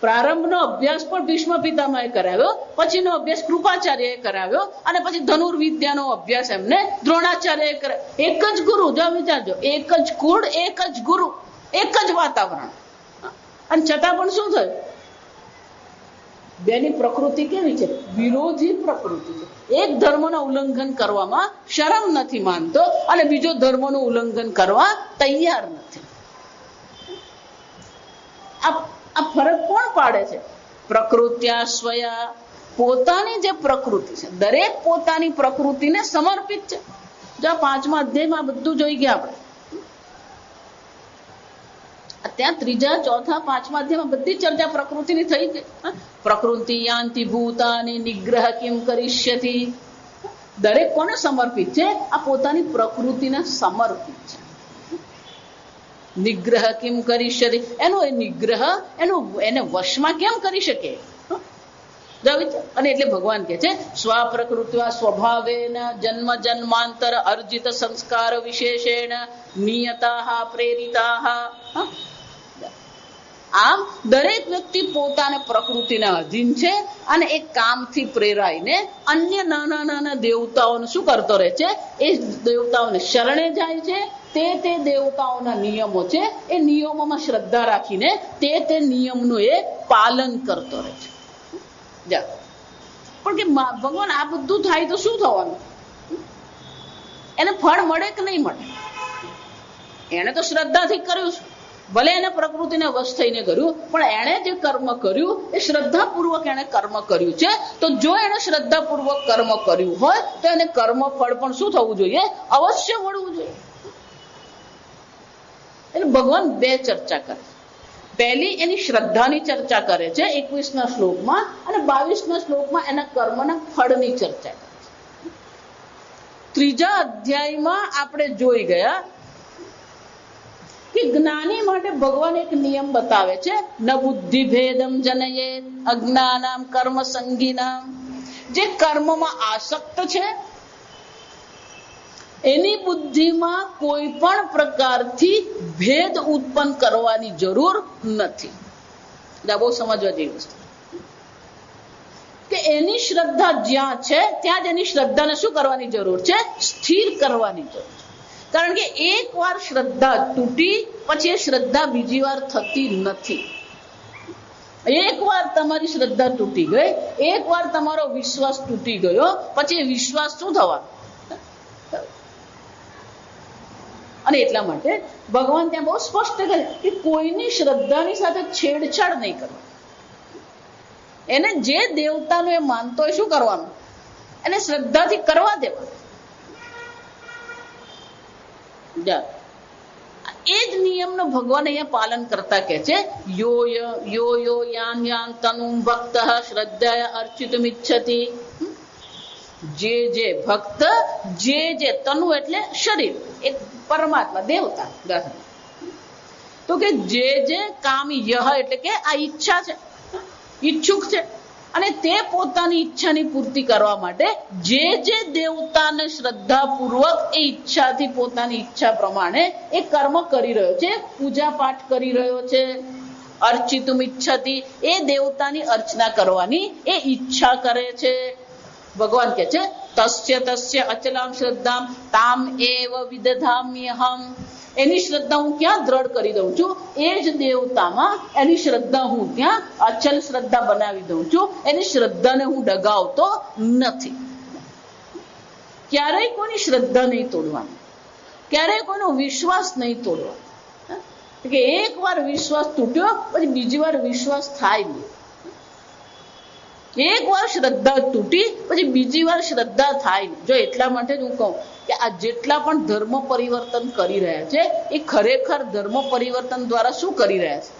પ્રારંભનો અભ્યાસ પણ ભીષ્મ પિતામહે કરાવ્યો, પછીનો અભ્યાસ કૃપાચાર્યએ કરાવ્યો, અને પછી ધનુર્વિદ્યાનો અભ્યાસ એમને દ્રોણાચાર્યએ કરાવ્યો. એક જ ગુરુ, જો વિચારજો, એક જ કુળ, એક જ ગુરુ, એક જ વાતાવરણ, અને છતાં પણ શું થયું? બેની પ્રકૃતિ કેવી છે? વિરોધી પ્રકૃતિ છે. એક ધર્મનું ઉલ્લંઘન કરવામાં શરમ નથી માનતો અને બીજો ધર્મનું ઉલ્લંઘન કરવા તૈયાર નથી. આ ફરક કોણ પાડે છે? પ્રકૃત્યા સ્વયા, પોતાની જે પ્રકૃતિ છે, દરેક પોતાની પ્રકૃતિને સમર્પિત છે. જો 5મા અધ્યાયમાં બધું જોઈ ગયા આપણે. ત્યાં 3જા, 4થા, 5મા અધ્યાયમાં બધી ચર્ચા પ્રકૃતિની થઈ ગઈ. પ્રકૃતિ યાંતિ ભૂતાની નિગ્રહ કિમ કરિષ્યતિ. દરેક કોને સમર્પિત છે? આ પોતાની પ્રકૃતિને સમર્પિત છે. નિગ્રહ કિમ કરિષ્યતિ, એનો એ નિગ્રહ એને વશમાં કેમ કરી શકે? અને એટલે ભગવાન કહે છે સ્વપ્રકૃત્યા સ્વભાવેન જન્મ જન્માંતર અર્જિત સંસ્કાર વિશેષેણ નિયતાઃ પ્રેરિતાઃ. આમ દરેક વ્યક્તિ પોતાને પ્રકૃતિના અધીન છે અને એ કામથી પ્રેરાઈને અન્ય નાના નાના દેવતાઓને શું કરતો રહે છે? એ દેવતાઓને શરણે જાય છે. તે દેવતાઓના નિયમો છે, એ નિયમોમાં શ્રદ્ધા રાખીને તે નિયમનું એ પાલન કરતો રહે છે. પણ કે ભગવાન આ બધું થાય તો શું થવાનું? એને ફળ મળે કે નહીં મળે? એને તો શ્રદ્ધાથી કર્યું છે, ભલે એને પ્રકૃતિને વશ થઈને કર્યું, પણ એણે જે કર્મ કર્યું એ શ્રદ્ધાપૂર્વક એણે કર્મ કર્યું છે. તો જો એને શ્રદ્ધાપૂર્વક કર્મ કર્યું હોય તો એને કર્મ ફળ પણ શું થવું જોઈએ? અવશ્ય મળવું જોઈએ. એટલે ભગવાન 2 ચર્ચા કરે. પહેલી એની શ્રદ્ધાની ચર્ચા કરે છે 21ના શ્લોકમાં, અને 22ના શ્લોકમાં એના કર્મના ફળની ચર્ચા કરે છે. 3જા અધ્યાયમાં આપણે જોઈ ગયા કે જ્ઞાની માટે ભગવાન એક નિયમ બતાવે છે, ન બુદ્ધિ ભેદમ જનયેત અજ્ઞાનામ કર્મ સંગીનામ. જે કર્મમાં આસક્ત છે એની બુદ્ધિમાં કોઈ પણ પ્રકારથી ભેદ ઉત્પન્ન કરવાની જરૂર નથી. બહુ સમજવા જેવી વસ્તુ કે એની શ્રદ્ધા જ્યાં છે ત્યાં જ એની શ્રદ્ધાને શું કરવાની જરૂર છે? સ્થિર કરવાની જરૂર છે. કારણ કે એક વાર શ્રદ્ધા તૂટી પછી એ શ્રદ્ધા બીજી વાર થતી નથી. એક વાર તમારી શ્રદ્ધા તૂટી ગઈ, એક વાર તમારો વિશ્વાસ તૂટી ગયો, પછી એ વિશ્વાસ શું થવાનો? અને એટલા માટે ભગવાન ત્યાં બહુ સ્પષ્ટ કહે કે કોઈની શ્રદ્ધાની સાથે છેડછાડ નહીં કરવાની. એને જે દેવતાનું એ માનતો હોય શું કરવાનું? એને શ્રદ્ધાથી કરવા દેવાનું. એ જ નિયમનો ભગવાન અહીંયા પાલન કરતા કહે છે યો યાન યાન તનુમ ભક્તઃ શ્રદ્ધયા અર્ચિતુમ ઇચ્છતિ. જે ભક્ત, જે તનુ એટલે શરીર, એ પરમાત્મા દેવતા, તો કે જે કામ યહ એટલે કે આ ઈચ્છા છે, ઈચ્છુક છે, અને તે પોતાની ઈચ્છાની પૂર્તિ કરવા માટે જે જે દેવતાને શ્રદ્ધાપૂર્વક એ ઈચ્છાથી પોતાની ઈચ્છા પ્રમાણે એ કર્મ કરી રહ્યો છે, પૂજા પાઠ કરી રહ્યો છે, અર્ચિતુમ ઈચ્છતી, એ દેવતાની અર્ચના કરવાની એ ઈચ્છા કરે છે. ભગવાન કહે છે તસ્ય તસ્ય અચલામ શ્રદ્ધામ તામ એવ વિદધામ્યહમ. એની શ્રદ્ધા હું ક્યાં દ્રઢ કરી દઉં છું? એ જ દેવતામાં એની શ્રદ્ધા હું ત્યાં અચલ શ્રદ્ધા બનાવી દઉં છું. એની શ્રદ્ધાને હું ડગાવતો નથી. ક્યારેય કોઈની શ્રદ્ધા નહીં તોડવાની, ક્યારેય કોઈનો વિશ્વાસ નહીં તોડવાનો. કે એક વાર વિશ્વાસ તૂટ્યો પછી બીજી વાર વિશ્વાસ થાય નહીં. એક વાર શ્રદ્ધા તૂટી પછી બીજી વાર શ્રદ્ધા થાય નહીં. જો એટલા માટે જ હું કહું કે આ જેટલા પણ ધર્મ પરિવર્તન કરી રહ્યા છે એ ખરેખર ધર્મ પરિવર્તન દ્વારા શું કરી રહ્યા છે?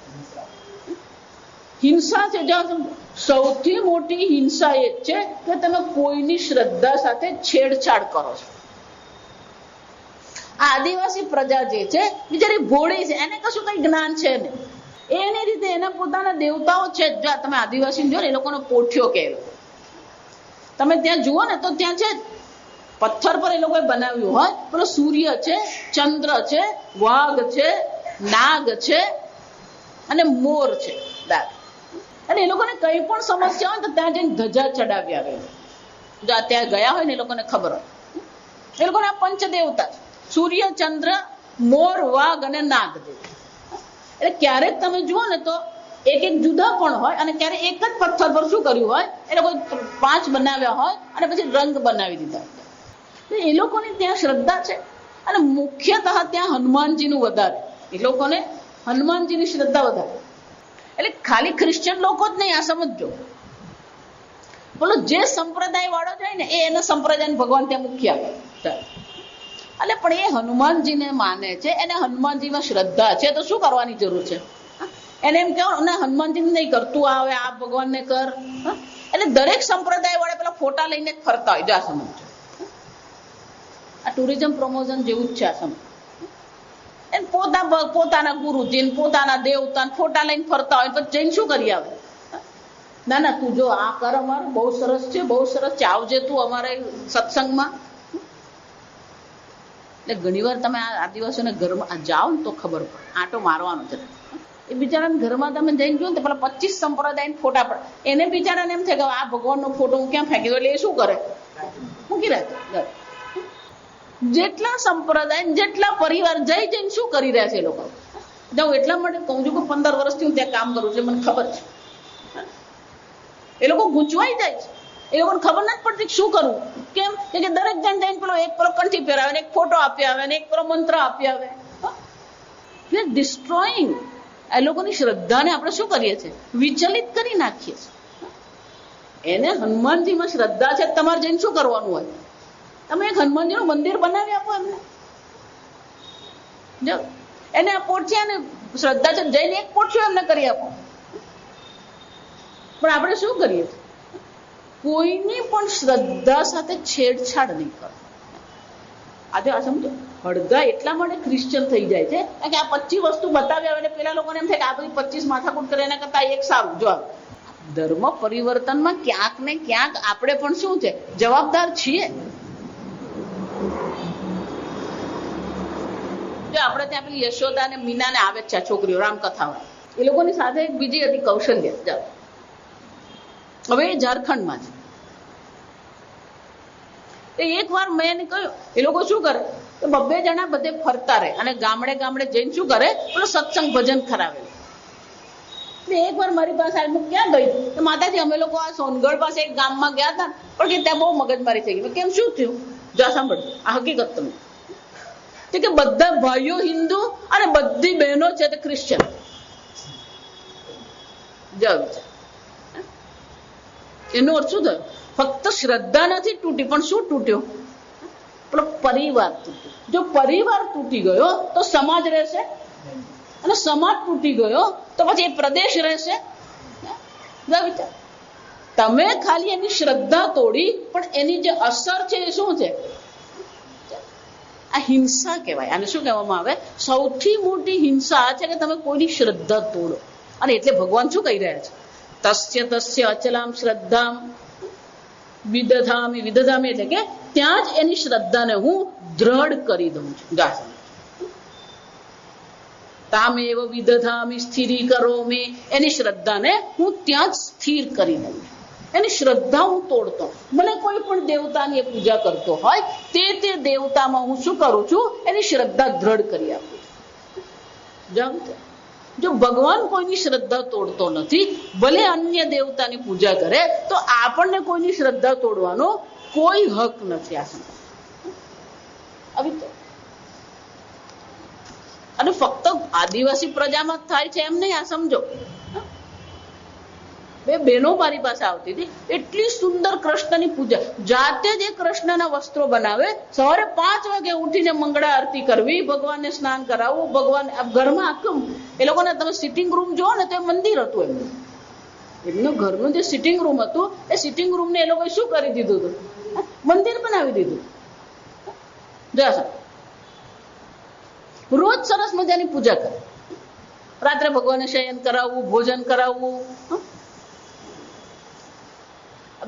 હિંસા છે. સૌથી મોટી હિંસા એ છે કે તમે કોઈની શ્રદ્ધા સાથે છેડછાડ કરો છો. આ આદિવાસી પ્રજા જે છે બિચારી ભોળી છે, એને કશું કઈ જ્ઞાન છે ને, એની રીતે એના પોતાના દેવતાઓ છે. જો તમે આદિવાસી જો ને, એ લોકોનો પોઠિયો કહેવાય. તમે ત્યાં જુઓ ને તો ત્યાં છે પથ્થર પર એ લોકોએ બનાવ્યું હોય, પેલો સૂર્ય છે, ચંદ્ર છે, વાઘ છે, નાગ છે અને મોર છે. અને એ લોકોને કઈ પણ સમસ્યા હોય તો ત્યાં જઈને ધજા ચડાવી આવે. જો ત્યાં ગયા હોય ને એ લોકોને ખબર હોય. એ લોકોને આ પંચદેવતા છે, સૂર્ય, ચંદ્ર, મોર, વાઘ અને નાગ. એટલે ક્યારેક તમે જુઓ ને તો એક એક જુદા પણ હોય અને ક્યારેક એક જ પથ્થર પર શું કર્યું હોય, એ લોકો 5 બનાવ્યા હોય અને પછી રંગ બનાવી દીધા. એ લોકોની ત્યાં શ્રદ્ધા છે. અને મુખ્યતઃ ત્યાં હનુમાનજીનું વધારે, એ લોકોને હનુમાનજીની શ્રદ્ધા વધારે. એટલે ખાલી ક્રિશ્ચિયન લોકો જ નહીં, આ સમજજો. બોલો જે સંપ્રદાય વાળો જાય ને એના સંપ્રદાય ભગવાન ત્યાં મુખ્ય આવે. એટલે પણ એ હનુમાનજીને માને છે, એને હનુમાનજીમાં શ્રદ્ધા છે, તો શું કરવાની જરૂર છે? એને એમ કહેવાનું ના હનુમાનજીને નહીં કરતું, આવે આ ભગવાનને કર. એટલે દરેક સંપ્રદાય વાળા પેલા ફોટા લઈને જ ફરતા હોય. જા સમજો, આ ટુરિઝમ પ્રમોશન જેવું જ છે. આ સમજ પોતાના ગુરુજીને પોતાના દેવતાને ફોટા લઈને ફરતા હોય, પછી જઈને શું કરી આવે? ના ના તું જો આ કર, અમારું બહુ સરસ છે, બહુ સરસ છે, આવજે તું અમારે સત્સંગમાં. એટલે ઘણી વાર તમે આ આદિવાસીઓને ઘરમાં જાઓ ને તો ખબર પડે, આંટો મારવાનો છે. એ બિચારાને ઘરમાં તમે જઈને જો ને તો પેલા 25 સંપ્રદાય ફોટા પડે. એને બિચારાને એમ થાય કે આ ભગવાનનો ફોટો હું ક્યાં ફેંકી દઉં, એટલે એ શું કરે? મૂકી રહે. જેટલા સંપ્રદાય, જેટલા પરિવાર જઈને શું કરી રહ્યા છે એ લોકો. હું એટલા માટે કહું છું કે 15 વર્ષથી હું ત્યાં કામ કરું છું, મને ખબર છે. એ લોકો ગૂંચવાઈ જાય છે, એ લોકોને ખબર નથી પડતી શું કરવું. કેમ કે દરેક જણ જઈને પેલો એક પેલો કંઠી પહેરાવે ને એક ફોટો આપી આવે ને એક પેલો મંત્ર આપી આવે. ડિસ્ટ્રોઈંગ. એ લોકોની શ્રદ્ધાને આપણે શું કરીએ છીએ? વિચલિત કરી નાખીએ છીએ. એને હનુમાનજીમાં શ્રદ્ધા છે, તમારે જઈને શું કરવાનું હોય? તમે એક હનુમાનજીનું મંદિર બનાવી આપો એમને. જો એને આ પોઠિયાને શ્રદ્ધા છે, જઈને એક પોઠિયો એમને કરી આપો. પણ આપણે શું કરીએ? કોઈની પણ શ્રદ્ધા સાથે છેડછાડ નહીં કરો. આજે આ સમજો, હળગા એટલા માટે ક્રિશ્ચિયન થઈ જાય છે કે આ 25 વસ્તુ બતાવી આવે, પેલા લોકોને એમ થાય કે આ બધી 25 માથાકૂટ કરે એના કરતા એક સારું. જો ધર્મ પરિવર્તનમાં ક્યાંક ને ક્યાંક આપણે પણ શું છે, જવાબદાર છીએ. જો આપણે ત્યાં પેલી યશોદા અને મીના ને આવે છે છોકરીઓ રામકથામાં, એ લોકોની સાથે એક બીજી હતી કૌશલ્યા. હવે એ ઝારખંડમાં છે. એક વાર મેં એને કહ્યું, એ લોકો શું કરે તો 2 જણા બધે ફરતા રહે અને ગામડે ગામડે જઈને શું કરે, પેલો સત્સંગ ભજન કરાવે. એક વાર મારી પાસે આવી, ક્યાં ગઈ તો માતાજી અમે લોકો આ સોનગઢ પાસે એક ગામમાં ગયા હતા પણ કે ત્યાં બહુ મગજમારી થઈ ગઈ. કેમ, શું થયું? જા સાંભળ આ હકીકત તમે. કે બધા ભાઈઓ હિન્દુ અને બધી બહેનો છે તે ક્રિશ્ચિયન. એનો અર્થ શું થયો? ફક્ત શ્રદ્ધા નથી તૂટી, પણ શું તૂટ્યો? પેલો પરિવાર તૂટ્યો. જો પરિવાર તૂટી ગયો તો સમાજ રહેશે, અને સમાજ તૂટી ગયો તો પછી એ પ્રદેશ રહેશે. તમે ખાલી એની શ્રદ્ધા તોડી, પણ એની જે અસર છે એ શું છે? આ હિંસા કહેવાય. આને શું કહેવામાં આવે? સૌથી મોટી હિંસા છે કે તમે કોઈની શ્રદ્ધા તોડો. અને એટલે ભગવાન શું કહી રહ્યા છે? તસ્ય તસ્ય અચલામ શ્રદ્ધામ વિદધામિ. વિદધામિ એટલે કે ત્યાં જ એની શ્રદ્ધાને હું દ્રઢ કરી દઉં છું. તામેવ વિદધામિ સ્થિરીકરોમિ. એની શ્રદ્ધાને હું ત્યાં જ સ્થિર કરી દઉં છું. એની શ્રદ્ધા હું તોડતો. મને કોઈ પણ દેવતાની પૂજા કરતો હોય તે દેવતામાં હું શું કરું છું? એની શ્રદ્ધા દ્રઢ કરી આપું છું. જો ભગવાન કોઈની શ્રદ્ધા તોડતો નથી, ભલે અન્ય દેવતાની પૂજા કરે, તો આપણને કોઈની શ્રદ્ધા તોડવાનો કોઈ હક નથી. આ સમય અને ફક્ત આદિવાસી પ્રજામાં જ થાય છે એમ નહીં. આ સમજો, બે બહેનો મારી પાસે આવતી હતી, એટલી સુંદર કૃષ્ણની પૂજા, જાતે જ એ કૃષ્ણના વસ્ત્રો બનાવે, સવારે 5 વાગે ઉઠીને મંગળા આરતી કરવી, ભગવાનને સ્નાન કરાવવું, ભગવાન ઘરમાં આખું એ લોકોને તમે સિટિંગ રૂમ જોવો ને તો એ મંદિર હતું એમનું ઘરનું જે સિટિંગ રૂમ હતું એ સિટિંગ રૂમને એ લોકોએ શું કરી દીધું હતું? મંદિર બનાવી દીધું. રોજ સરસ મજાની પૂજા કરે, રાત્રે ભગવાનને શયન કરાવવું, ભોજન કરાવવું.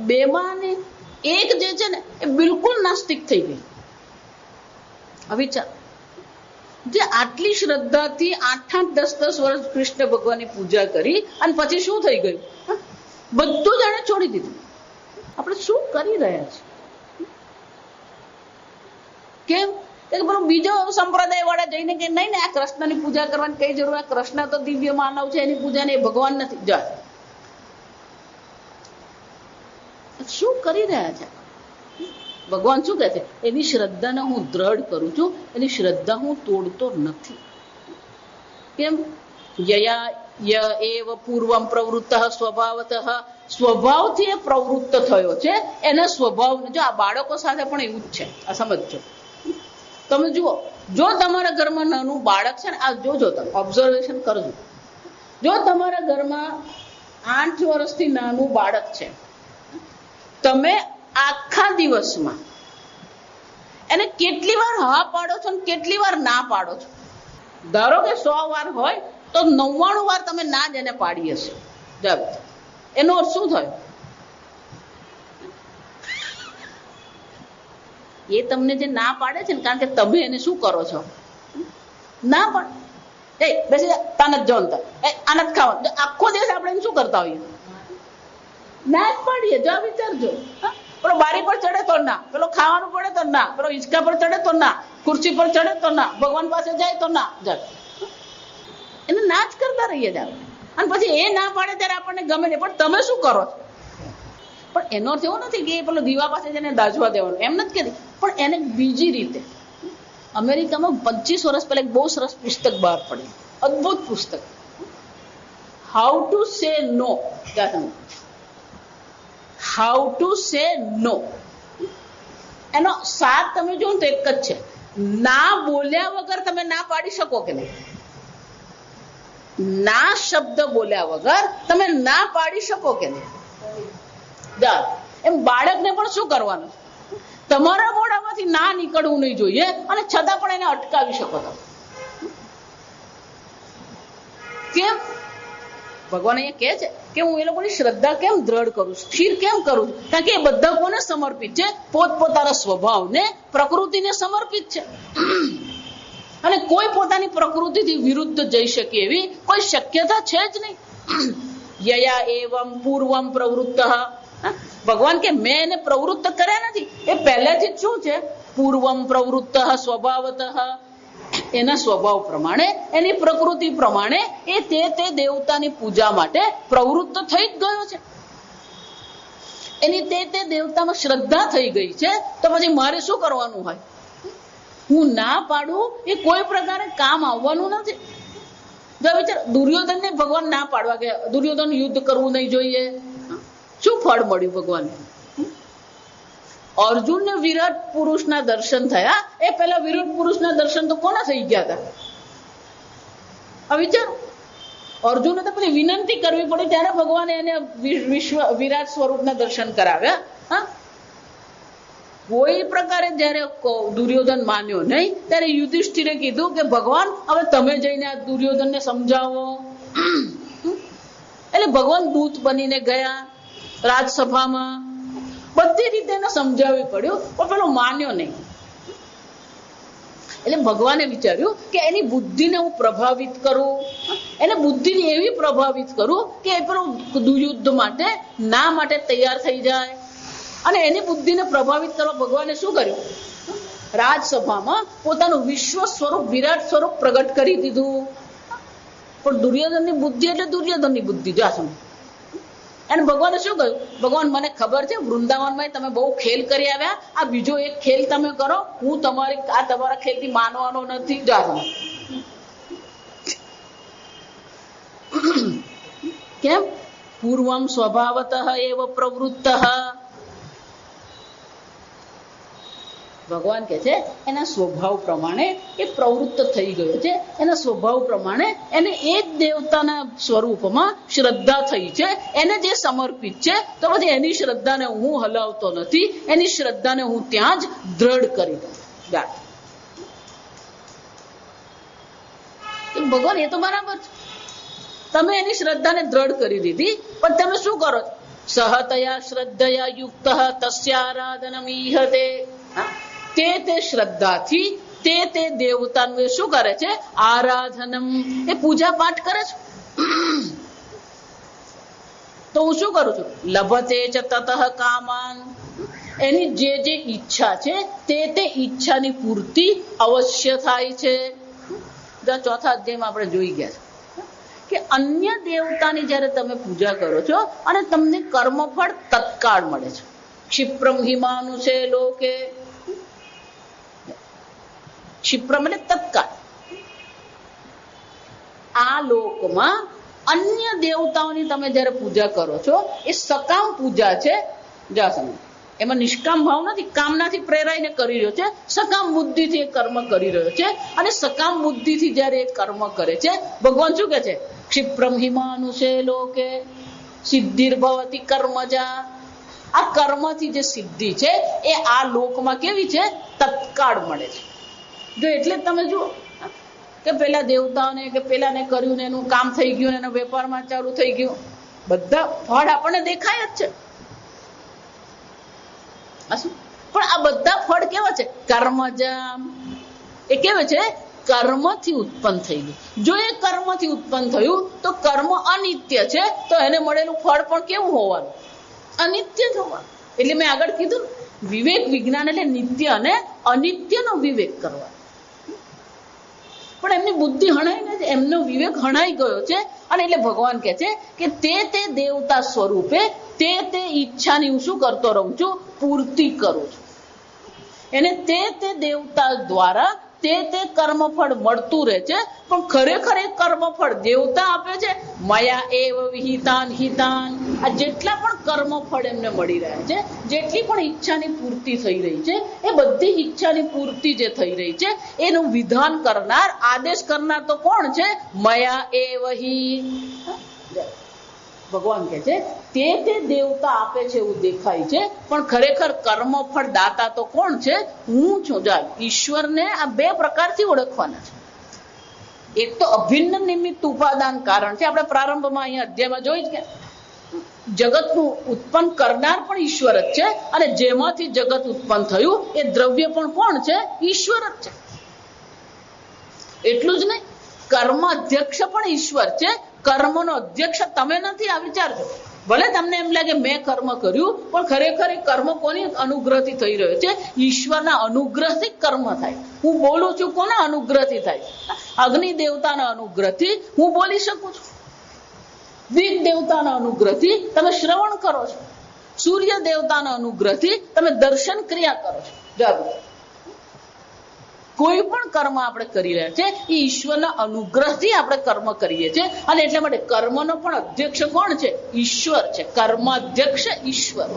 બેમાં એક જે છે ને એ બિલકુલ નાસ્તિક થઈ ગઈ. વિચાર, જે આટલી શ્રદ્ધાથી 8-8, 10-10 વર્ષ કૃષ્ણ ભગવાનની પૂજા કરી અને પછી શું થઈ ગયું? બધું જ એને છોડી દીધું. આપણે શું કરી રહ્યા છીએ? કેમ? બીજો સંપ્રદાય વાળા જઈને કે નહીં ને આ કૃષ્ણની પૂજા કરવાની કઈ જરૂર? આ કૃષ્ણ તો દિવ્ય માનવ છે, એની પૂજા ને ભગવાન નથી. જા, શું કરી રહ્યા છે? ભગવાન શું કહે છે? એની શ્રદ્ધાને હું દ્રઢ કરું છું, એની શ્રદ્ધા હું તોડતો નથી. કેમ? યયા એવ પૂર્વમ પ્રવૃત્ત સ્વભાવતઃ. સ્વભાવથી એ પ્રવૃત્ત થયો છે. એના સ્વભાવ, જો આ બાળકો સાથે પણ એવું જ છે. આ સમજો, તમે જુઓ, જો તમારા ઘરમાં નાનું બાળક છે ને, આ જોજો, તમે ઓબ્ઝર્વેશન કરજો. જો તમારા ઘરમાં 8 વર્ષથી નાનું બાળક છે, તમે આખા દિવસમાં એને કેટલી વાર હા પાડો છો ને કેટલી વાર ના પાડો છો? ધારો કે 100 વાર હોય તો 99 વાર તમે ના જ એને પાડી હશે. એનો અર્થ શું થયો? એ તમને જે ના પાડે છે ને, કારણ કે તમે એને શું કરો છો? ના પાડ. બેસી તાનત જવનતા, આનત ખાવા, આખો દિવસ આપણે શું કરતા હોઈએ? ના જ પાડીએ. જો વિચારજો, પેલો બારી પર ચડે તો ના, પેલો ખાવાનું પડે તો ના, પેલો હિંચકા પર ચડે તો ના, ખુરશી પર ચડે તો ના, ભગવાન પાસે જાય તો ના. એને ના જ કરતા રહીએ જ. અને પછી એ ના પાડે ત્યારે આપણને ગમે નહીં, પણ તમે શું કરો છો? પણ એનો અર્થ એવો નથી કે પેલો દીવા પાસે જઈને દાજવા દેવાનું, એમ નથી કહેતી. પણ એને બીજી રીતે, અમેરિકામાં 25 વર્ષ પહેલા એક બહુ સરસ પુસ્તક બહાર પડી, અદભુત પુસ્તક, how to say no. How to say નો. એનો સાર તમે જો તો એક જ છે, ના બોલ્યા વગર તમે ના પાડી શકો કે નહીં? ના શબ્દ બોલ્યા વગર તમે ના પાડી શકો કે નહીં? એમ બાળકને પણ શું કરવાનું? તમારા મોઢામાંથી ના નીકળવું નહીં જોઈએ, અને છતાં પણ એને અટકાવી શકો તમે. કેમ? ભગવાન અહીંયા કહે છે કે હું એ લોકોની શ્રદ્ધા કેમ દ્રઢ કરું, સ્થિર કેમ કરું છું? કારણ કે એ બધા કોને સમર્પિત છે? પોતપોતાના સ્વભાવને, પ્રકૃતિને સમર્પિત છે. અને કોઈ પોતાની પ્રકૃતિથી વિરુદ્ધ જઈ શકે એવી કોઈ શક્યતા છે જ નહીં. યયા એવમ પૂર્વમ પ્રવૃત્ત. ભગવાન કે મેં એને પ્રવૃત્ત કર્યા નથી, એ પહેલેથી જ શું છે? પૂર્વમ પ્રવૃત્ત સ્વભાવતઃ. એના સ્વભાવ પ્રમાણે, એની પ્રકૃતિ પ્રમાણે એ તે દેવતાની પૂજા માટે પ્રવૃત્ત થઈ જ ગયો છે. એની તે દેવતામાં શ્રદ્ધા થઈ ગઈ છે. તો પછી મારે શું કરવાનું હોય? હું ના પાડું એ કોઈ પ્રકારે કામ આવવાનું નથી. જો વિચાર, દુર્યોધનને ભગવાન ના પાડવા કે દુર્યોધન યુદ્ધ કરવું નહીં જોઈએ, શું ફળ મળ્યું ભગવાનને? અર્જુનને વિરાટ પુરુષના દર્શન થયા. એ પહેલા વિરાટ પુરુષના દર્શન તો કોના થઈ ગયા હતા? આ વિચાર, અર્જુને તો પછી વિનંતી કરવી પડી, ત્યારે ભગવાને એને વિરાટ સ્વરૂપના દર્શન કરાવ્યા. હા, કોઈ પ્રકારે જયારે દુર્યોધન માન્યો નહીં, ત્યારે યુધિષ્ઠિરે કીધું કે ભગવાન હવે તમે જઈને આ દુર્યોધનને સમજાવો. એટલે ભગવાન દૂત બનીને ગયા રાજસભામાં, બધી રીતે એને સમજાવવી પડ્યું, પણ પેલો માન્યો નહીં. એટલે ભગવાને વિચાર્યું કે એની બુદ્ધિને હું પ્રભાવિત કરું, એને બુદ્ધિને એવી પ્રભાવિત કરું કે એ પેલું યુદ્ધ માટે ના માટે તૈયાર થઈ જાય. અને એની બુદ્ધિને પ્રભાવિત કરવા ભગવાને શું કર્યું? રાજસભામાં પોતાનું વિશ્વ સ્વરૂપ, વિરાટ સ્વરૂપ પ્રગટ કરી દીધું. પણ દુર્યોધનની બુદ્ધિ એટલે દુર્યોધનની બુદ્ધિ જાસમ. અને ભગવાને શું કહ્યું? ભગવાન મને ખબર છે વૃંદાવનમાં તમે બહુ ખેલ કરી આવ્યા, આ બીજો એક ખેલ તમે કરો, હું તમારા ખેલથી માનવાનો નથી. જાસમ કેમ? પૂર્વમ સ્વભાવતઃ એવ પ્રવૃત્તઃ. ભગવાન કે છે એના સ્વભાવ પ્રમાણે એ પ્રવૃત્ત થઈ ગયો છે, એના સ્વભાવ પ્રમાણે એને એ જ દેવતાના સ્વરૂપમાં શ્રદ્ધા થઈ છે, એને જે સમર્પિત છે. તો પછી એની શ્રદ્ધાને હું હલાવતો નથી, એની શ્રદ્ધાને હું ત્યાં જ દ્રઢ કરી દઉં. ભગવાન એ તો બરાબર છે, તમે એની શ્રદ્ધાને દ્રઢ કરી દીધી, પણ તમે શું કરો? સહતયા શ્રદ્ધયા યુક્ત તસ્યારાધનમીહતે. તે શ્રદ્ધાથી તે દેવતાનું એ શું કરે છે? આરાધનમ, એ પૂજા પાઠ કરે છે. તો હું શું કરું છું? લભતે ચ તતઃ કામાન. એની જે ઈચ્છા છે તે ઈચ્છાની પૂર્તિ અવશ્ય થાય છે. ચોથા અધ્યાયમાં આપણે જોઈ ગયા છે કે અન્ય દેવતાની જયારે તમે પૂજા કરો છો અને તમને કર્મફળ તત્કાળ મળે છે. ક્ષિપ્રમ હિમાનુષે લોકે. ક્ષિપ્રમ એટલે તત્કાળ. આ લોકમાં અન્ય દેવતાઓની તમે જયારે પૂજા કરો છો એ સકામ પૂજા છે. એમાં નિષ્કામ ભાવ નથી, કામનાથી પ્રેરાઈને કરી રહ્યો છે, સકામ બુદ્ધિથી એ કર્મ કરી રહ્યો છે. અને સકામ બુદ્ધિથી જયારે એ કર્મ કરે છે, ભગવાન શું કે છે? ક્ષિપ્રમ હિમાનુષે લોકે સિદ્ધિર્ભવતી કર્મજા. આ કર્મથી જે સિદ્ધિ છે એ આ લોકમાં કેવી છે? તત્કાળ મળે છે. જો એટલે તમે જુઓ કે પેલા દેવતાઓને કે પેલાને કર્યું ને એનું કામ થઈ ગયું, એનો વેપારમાં ચાલુ થઈ ગયું, બધા ફળ આપણને દેખાય જ છે. પણ આ બધા ફળ કેવા છે? કર્મજામ. એ કેવા છે? કર્મથી ઉત્પન્ન થયેલું. જો એ કર્મથી ઉત્પન્ન થયું તો કર્મ અનિત્ય છે, તો એને મળેલું ફળ પણ કેવું હોવાનું? અનિત્ય જ હોવાનું. એટલે મેં આગળ કીધું વિવેક વિજ્ઞાન એટલે નિત્ય અને અનિત્યનો વિવેક કરવા. પણ એમની બુદ્ધિ હણાઈ નથી, એમનો વિવેક હણાઈ ગયો છે. અને એટલે ભગવાન કે છે કે તે દેવતા સ્વરૂપે તે ઈચ્છાની હું શું કરતો રહું છું? પૂર્તિ કરું છું. એને તે દેવતા દ્વારા તે કર્મફળ મળતું રહે છે. પણ ખરેખર એ કર્મફળ દેવતા આપે છે. મયા એવ વિહિતાન હિતાન. આ જેટલા પણ કર્મફળ એમને મળી રહ્યા છે, જેટલી પણ ઈચ્છાની પૂર્તિ થઈ રહી છે, એ બધી ઈચ્છાની પૂર્તિ જે થઈ રહી છે એનું વિધાન કરનાર, આદેશ કરનાર તો કોણ છે? મયા એવ હિ. ભગવાન કે છે તે દેવતા આપે છે એવું દેખાય છે, પણ ખરેખર કર્મફળ દાતા તો કોણ છે? હું છું. ઈશ્વરને આ બે પ્રકારથી ઓળખવાના છે. એક તો અભિન્ન નિમિત્ત ઉપાદાન કારણ છે, આપણે પ્રારંભમાં અહીંયા અધ્યાયમાં જોઈ જ કે જગતનું ઉત્પન્ન કરનાર પણ ઈશ્વર જ છે, અને જેમાંથી જગત ઉત્પન્ન થયું એ દ્રવ્ય પણ કોણ છે? ઈશ્વર જ છે. એટલું જ નહીં, કર્મ અધ્યક્ષ પણ ઈશ્વર છે. કર્મનો અધ્યક્ષ તમે નથી. આ વિચારજો. ભલે તમને એમ લાગે મેં કર્મ કર્યું, પણ ખરેખર એ કર્મ કોની અનુગ્રહથી થઈ રહ્યો છે? ઈશ્વરના અનુગ્રહથી કર્મ થાય. હું બોલું છું કોના અનુગ્રહથી થાય? અગ્નિ દેવતાના અનુગ્રહથી હું બોલી શકું છું. દિગ દેવતાના અનુગ્રહથી તમે શ્રવણ કરો છો. સૂર્ય દેવતાના અનુગ્રહથી તમે દર્શન ક્રિયા કરો છો. જાગૃત. કોઈ પણ કર્મ આપણે કરી રહ્યા છે એ ઈશ્વરના અનુગ્રહથી આપણે કર્મ કરીએ છીએ. અને એટલા માટે કર્મનો પણ અધ્યક્ષ કોણ છે? ઈશ્વર છે. કર્માધ્યક્ષ ઈશ્વર.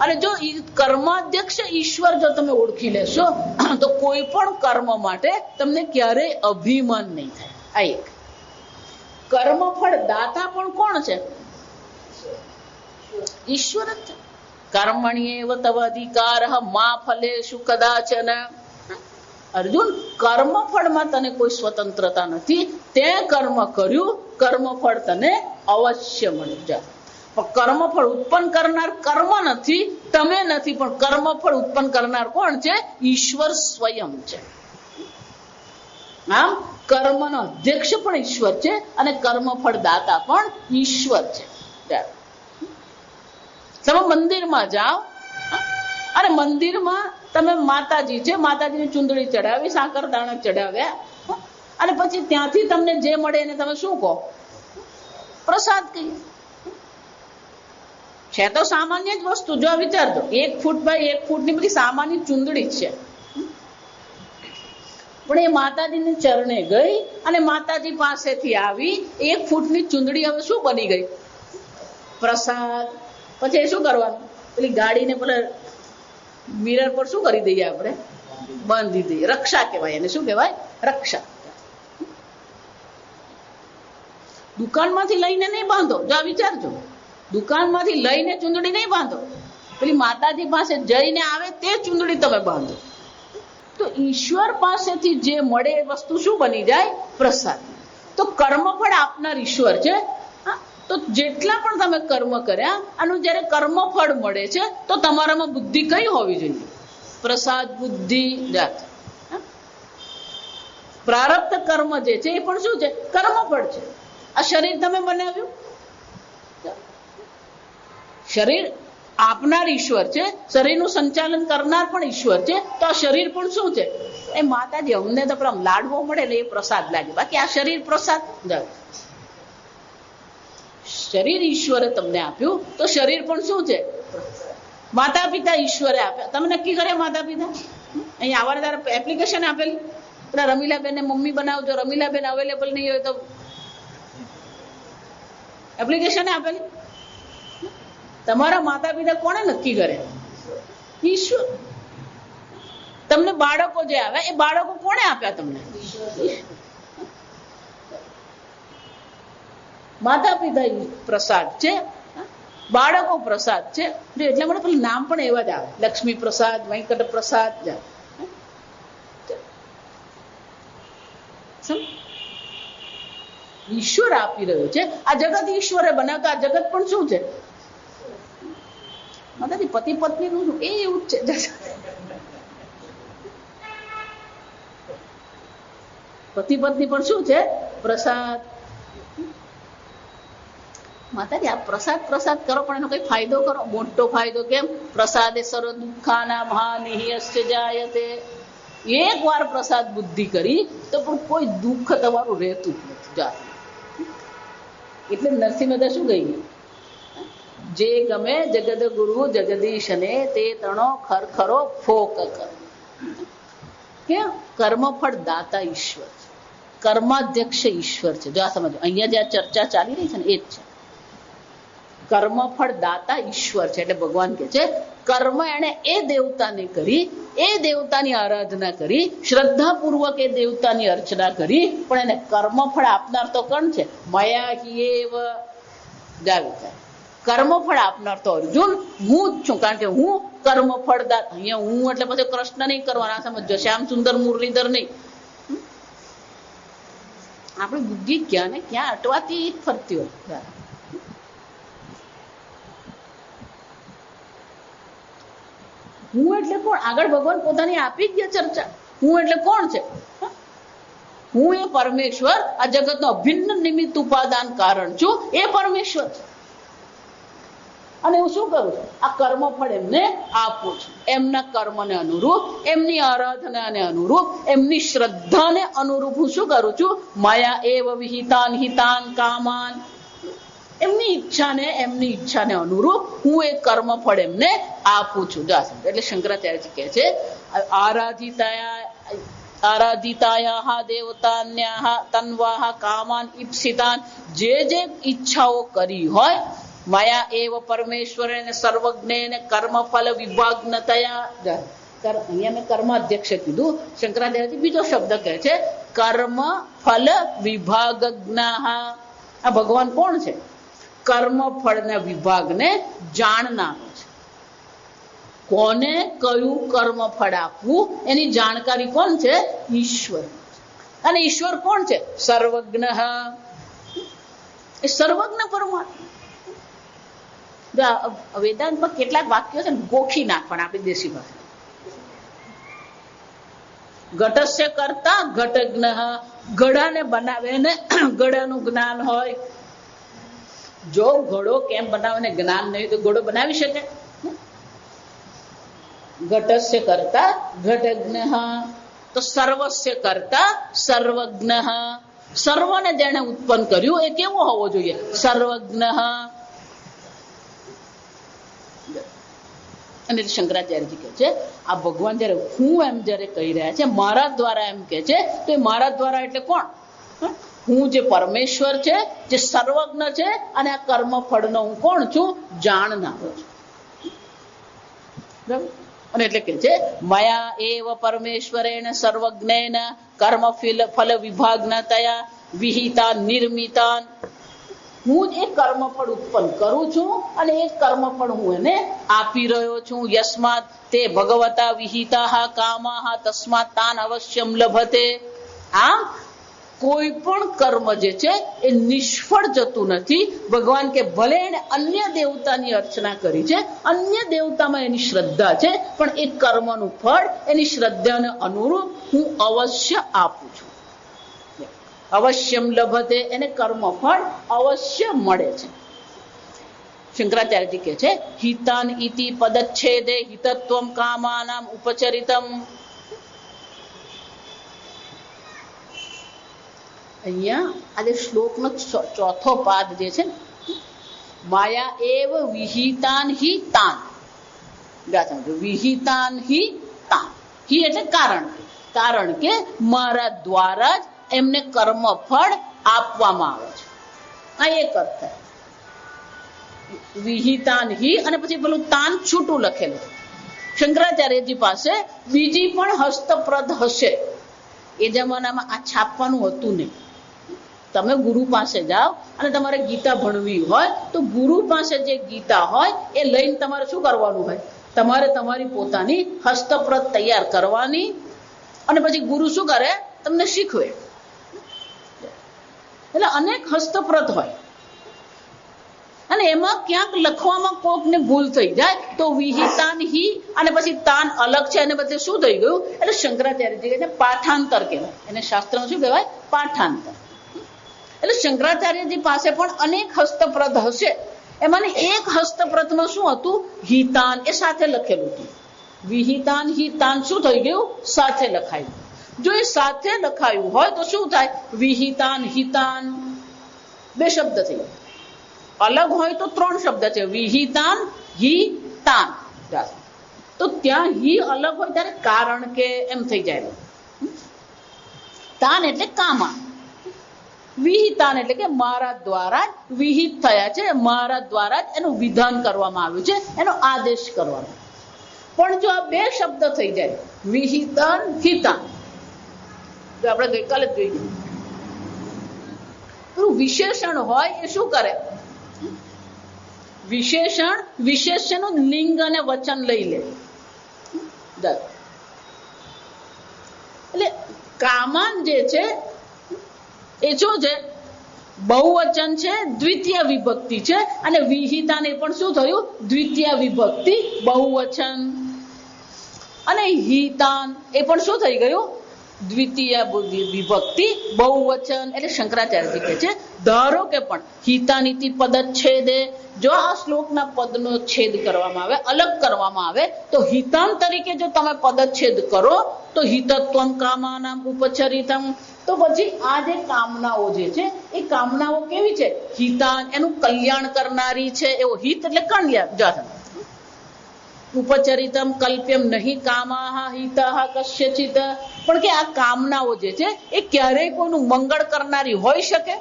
અને જો કર્માધ્યક્ષ ઈશ્વર જો તમે ઓળખી લેશો તો કોઈ પણ કર્મ માટે તમને ક્યારેય અભિમાન નહીં થાય. આ એક. કર્મફળ દાતા પણ કોણ છે? ઈશ્વર જ છે. કર્મણ્યેવ તવ અધિકારઃ મા ફલેષુ કદાચન. અર્જુન, કર્મફળમાં તને કોઈ સ્વતંત્રતા નથી. તે કર્મ કર્યું કર્મફળ તને અવશ્ય મળી જાય. પણ કર્મફળ ઉત્પન્ન કરનાર કર્મ નથી, તમે નથી, પણ કર્મફળ ઉત્પન્ન કરનાર કોણ છે? ઈશ્વર સ્વયં છે. આમ કર્મનો અધ્યક્ષ પણ ઈશ્વર છે અને કર્મફળ દાતા પણ ઈશ્વર છે. તમે મંદિરમાં જાઓ અને મંદિરમાં તમે માતાજી છે, માતાજીની ચુંદડી ચડાવી, સાકર દાણા ચડાવ્યા અને પછી ત્યાંથી તમને જે મળે એને તમે શું કહો? પ્રસાદ કહીએ. છે તો સામાન્ય જ વસ્તુ. જો વિચારજો, 1 ફૂટ બાય 1 ફૂટની બધી સામાન્ય ચુંદડી છે, પણ એ માતાજીને ચરણે ગઈ અને માતાજી પાસેથી આવી 1 ફૂટની ચુંદડી હવે શું બની ગઈ? પ્રસાદ. પછી એ શું કરવાનું? પેલી ગાડીને પેલા મિરર પર શું કરી દઈએ આપણે? બાંધી દઈએ. રક્ષા કહેવાય એને. શું કહેવાય? રક્ષા. દુકાનમાંથી લઈને નહીં બાંધો. જો વિચારજો, દુકાનમાંથી લઈને ચુંદડી નહીં બાંધો, પેલી માતાજી પાસે જઈને આવે તે ચુંદડી તમે બાંધો. તો ઈશ્વર પાસેથી જે મળે એ વસ્તુ શું બની જાય? પ્રસાદ. તો કર્મફળ આપનાર ઈશ્વર છે. તો જેટલા પણ તમે કર્મ કર્યા આનું જયારે કર્મફળ મળે છે તો તમારામાં બુદ્ધિ કઈ હોવી જોઈએ? પ્રસાદ બુદ્ધિ જાત. પ્રારબ્ધ કર્મ જે છે એ પણ શું છે? કર્મફળ છે. આ શરીર તમે બનાવ્યું, શરીર આપનાર ઈશ્વર છે, શરીરનું સંચાલન કરનાર પણ ઈશ્વર છે. તો આ શરીર પણ શું છે? એ માતાજી અમને તો પેલા લાડવો મળે ને એ પ્રસાદ લાગે, બાકી આ શરીર પ્રસાદ. શરીર ઈશ્વરે તમને આપ્યું તો શરીર પણ શું છે? માતા પિતા ઈશ્વરે આપ્યા. તમે નક્કી કરે માતા પિતા અહીંયા આવવાને તારે એપ્લિકેશન આપેલી, પેલા રમીલાબેન ને મમ્મી બનાવજો, રમીલાબેન અવેલેબલ નહીં હોય તો એપ્લિકેશન આપેલી. તમારા માતા પિતા કોણે નક્કી કરે? ઈશ્વર. તમને બાળકો જે આવ્યા એ બાળકો કોણે આપ્યા તમને? માતા પિતા પ્રસાદ છે, બાળકો પ્રસાદ છે. એટલા માટે પેલું નામ પણ એવા જ આવે, લક્ષ્મી પ્રસાદ, વેંકટ પ્રસાદ. ઈશ્વર આપી રહ્યો છે. આ જગત ઈશ્વરે બનાવતા. આ જગત પણ શું છે? માતાજી પતિ પત્ની નું એ એવું જ છે. પતિ પત્ની પણ શું છે? પ્રસાદ. માતાજી આ પ્રસાદ પ્રસાદ કરો પણ એનો કઈ ફાયદો કરો, મોટો ફાયદો. કેમ? પ્રસાદે સર્વ દુઃખાના મહાનિહ્યસ્ય જાયતે. એક વાર પ્રસાદ બુદ્ધિ કરી તો પણ કોઈ દુઃખ તમારું રહેતું જ નથી. એટલે નરસિંહ મહેતા શું કહી? જે ગમે જગદ ગુરુ જગદીશને તે તણો ખરખરો ફોક કર. કેમ? કર્મફળ દાતા ઈશ્વર છે, કર્માધ્યક્ષ ઈશ્વર છે. જો આ સમજો, અહીંયા જે આ ચર્ચા ચાલી રહી છે ને એ જ છે. કર્મફળ દાતા ઈશ્વર છે. એટલે ભગવાન કે છે કર્મ એને એ દેવતાને કરી, એ દેવતાની આરાધના કરી, શ્રદ્ધાપૂર્વક એ દેવતાની અર્ચના કરી, પણ એને કર્મફળ આપનાર તો કોણ છે? મયા હિએવ જાગૃત. કર્મફળ આપનાર તો અર્જુન હું જ છું, કારણ કે હું કર્મફળ દાતા. અહીંયા હું એટલે પછી કૃષ્ણ નહીં કરવાના, સમજો, શ્યામ સુંદર મુરલીધર નહીં. આપણી બુદ્ધિ ક્યાં ને ક્યાં અટવાતી ફરતી હોય. હું એટલે કોણ? આગળ ભગવાન પોતાની આપી જ ગયા ચર્ચા. હું એટલે કોણ છે? હું એ પરમેશ્વર, આ જગતનો અભિન્ન નિમિત્ત ઉપાદાન કારણ છું. એ પરમેશ્વર છે. અને હું શું કરું છું? આ કર્મફળ એમને આપું છું. એમના કર્મને અનુરૂપ, એમની આરાધનાને અનુરૂપ, એમની શ્રદ્ધાને અનુરૂપ હું શું કરું છું? માયા એવ વિહિતાન હિતાન કામાન. એમની ઈચ્છાને અનુરૂપ હું એ કર્મફળ એમને આપું છું. એટલે શંકરાચાર્યજી કહે છે આરાધિતાયા દેવતાન્યા તન્વાહ કામાન ઈપ્સિતાન. જે ઈચ્છાઓ કરી હોય માયા એવ પરમેશ્વરેને સર્વજ્ઞેને કર્મફલ વિભાગ્નતયા. અહીંયા મેં કર્માધ્યક્ષ કીધું, શંકરાચાર્યજી બીજો શબ્દ કહે છે કર્મ ફલ વિભાગજ્ઞાઃ. આ ભગવાન કોણ છે? કર્મફળના વિભાગને જાણનારો છે. કોને કયું કર્મફળ આપવું એની જાણકારી કોણ છે? ઈશ્વર. અને ઈશ્વર કોણ છે? સર્વજ્ઞ. એ સર્વજ્ઞ પરમાત્મા. વેદાંતમાં કેટલાક વાક્યો છે ને ગોખી નાખવાના આપણી દેશી ભાષા. ઘટસ્ય કરતા ઘટજ્ઞ, ઘડાને બનાવે ને ઘડાનું જ્ઞાન હોય. જો ઘડો કેમ બનાવે ને જ્ઞાન નહીં તો ઘડો બનાવી શકે? ઘટસ્ય કરતા ઘટજ્ઞ, તો સર્વસ્ય કરતા સર્વજ્ઞ. સર્વને જેને ઉત્પન્ન કર્યું એ કેવો હોવો જોઈએ? સર્વજ્ઞ. અને શંકરાચાર્યજી કહે છે આ ભગવાન જયારે હું એમ જયારે કહી રહ્યા છે મારા દ્વારા એમ કે છે તો એ મારા દ્વારા એટલે કોણ? હું જે પરમેશ્વર છે, જે સર્વજ્ઞ છે, અને આ કર્મ ફળનો હું કોણ છું? જાણનારો છું. બરાબર? અને એટલે કે છે મયા એવ પરમેશ્વરેણ સર્વજ્ઞેન કર્મ ફલ વિભાગનતયા વિહિતા નિર્મિતા. હું જ એ કર્મફળ ઉત્પન્ન કરું છું અને એ કર્મફળ હું એને આપી રહ્યો છું. યસ્માત તે ભગવતા વિહિતા કામાહ તસ્માત તાન અવશ્યમ લભતે. આમ કોઈ પણ કર્મ જે છે એ નિષ્ફળ જતું નથી. ભગવાન કે ભલે એને અન્ય દેવતાની અર્ચના કરી છે, અન્ય દેવતામાં એની શ્રદ્ધા છે, પણ એ કર્મનું ફળ એની શ્રદ્ધાને અનુરૂપ હું અવશ્ય આપું છું. અવશ્યમ લભતે, એને કર્મ ફળ અવશ્ય મળે છે. શંકરાચાર્યજી કહે છે હિતાન ઇતિ પદચ્છેદે હિતત્વમ કામાનામ ઉપચરિતમ. અહીંયા આજે શ્લોકનો ચોથો પાદ જે છે ને, માયા એવ વિહિતાન હિ તાન. વિહિતાન હિ તાન. હિ એટલે કારણ કે મારા દ્વારા જ એમને કર્મ ફળ આપવામાં આવે છે. આ એક અર્થ થાય. વિહિતાન હિ અને પછી પેલું તાન છૂટું લખેલું. શંકરાચાર્યજી પાસે બીજી પણ હસ્તપ્રદ હશે. એ જમાનામાં આ છાપવાનું હતું નહીં. તમે ગુરુ પાસે જાઓ અને તમારે ગીતા ભણવી હોય તો ગુરુ પાસે જે ગીતા હોય એ લઈને તમારે શું કરવાનું હોય? તમારે તમારી પોતાની હસ્તપ્રત તૈયાર કરવાની અને પછી ગુરુ શું કરે? તમને શીખવે. એટલે અનેક હસ્તપ્રત હોય અને એમાં ક્યાંક લખવામાં કોકને ભૂલ થઈ જાય તો વિહિતાન હિ અને પછી તાન અલગ છે અને બધે શું થઈ ગયું? એટલે શંકરાચાર્યજી કહે છે પાઠાંતર કહેવાય એને. શાસ્ત્રમાં શું કહેવાય? પાઠાંતર. એટલે શંકરાચાર્યજી પાસે પણ અનેક હસ્તપ્રત હશે. એમાં એક હસ્તપ્રતમાં શું હતું? હિતાન. એ સાથે લખેલું હતું. વિહિતાન હિતાન શું થઈ ગયું? સાથે લખાયું. જો એ સાથે લખાયું હોય તો શું થાય? વિહિતાન હિતાન. બે શબ્દ થઈ ગયા. અલગ હોય તો ત્રણ શબ્દ છે. વિહિતાન હિ તાન. તો ત્યાં હિ અલગ હોય ત્યારે કારણ કે એમ થઈ જાય. તાન એટલે કામા. વિહિતાન એટલે કે મારા દ્વારા જ વિહિત થયા છે, મારા દ્વારા જ એનું વિધાન કરવામાં આવ્યું છે, એનો આદેશ કરવાનો. પણ જો આ બે શબ્દ થઈ જાય વિહિતાન હિતાન, તો આપણે ગઈકાલે જ જોઈ ગયું વિશેષણ હોય એ શું કરે? વિશેષણનું લિંગ અને વચન લઈ લે. એટલે કામાન જે છે એ શું છે? બહુવચન છે, દ્વિતીય વિભક્તિ છે. અને વિહિતાને પણ શું થયું? દ્વિતીય વિભક્તિ બહુવચન. અને હિતાન એ પણ શું થઈ ગયું? દ્વિતીય વિભક્તિ બહુવચન. એટલે શંકરાચાર્યજી કહે છે ધારો કે પણ હિતાનીતિ પદચ્છેદે, જો આ શ્લોકના પદનો છેદ કરવામાં આવે, અલગ કરવામાં આવે, તો હિતાન તરીકે જો તમે પદચ્છેદ કરો તો હિતત્વમ કામાનામ ઉપચરિતમ. તો પછી આ જે કામનાઓ જે છે એ કામનાઓ કેવી છે? હિતાન, એનું કલ્યાણ કરનારી છે. એવો હિત એટલે કલ્યાણ. ઉપચરિતમ કલ્પ્યમ નહીં કામાહ હિતાહ કસ્યચિત. પણ કે આ કામનાઓ જે છે એ ક્યારેય કોઈનું મંગળ કરનારી હોઈ શકે?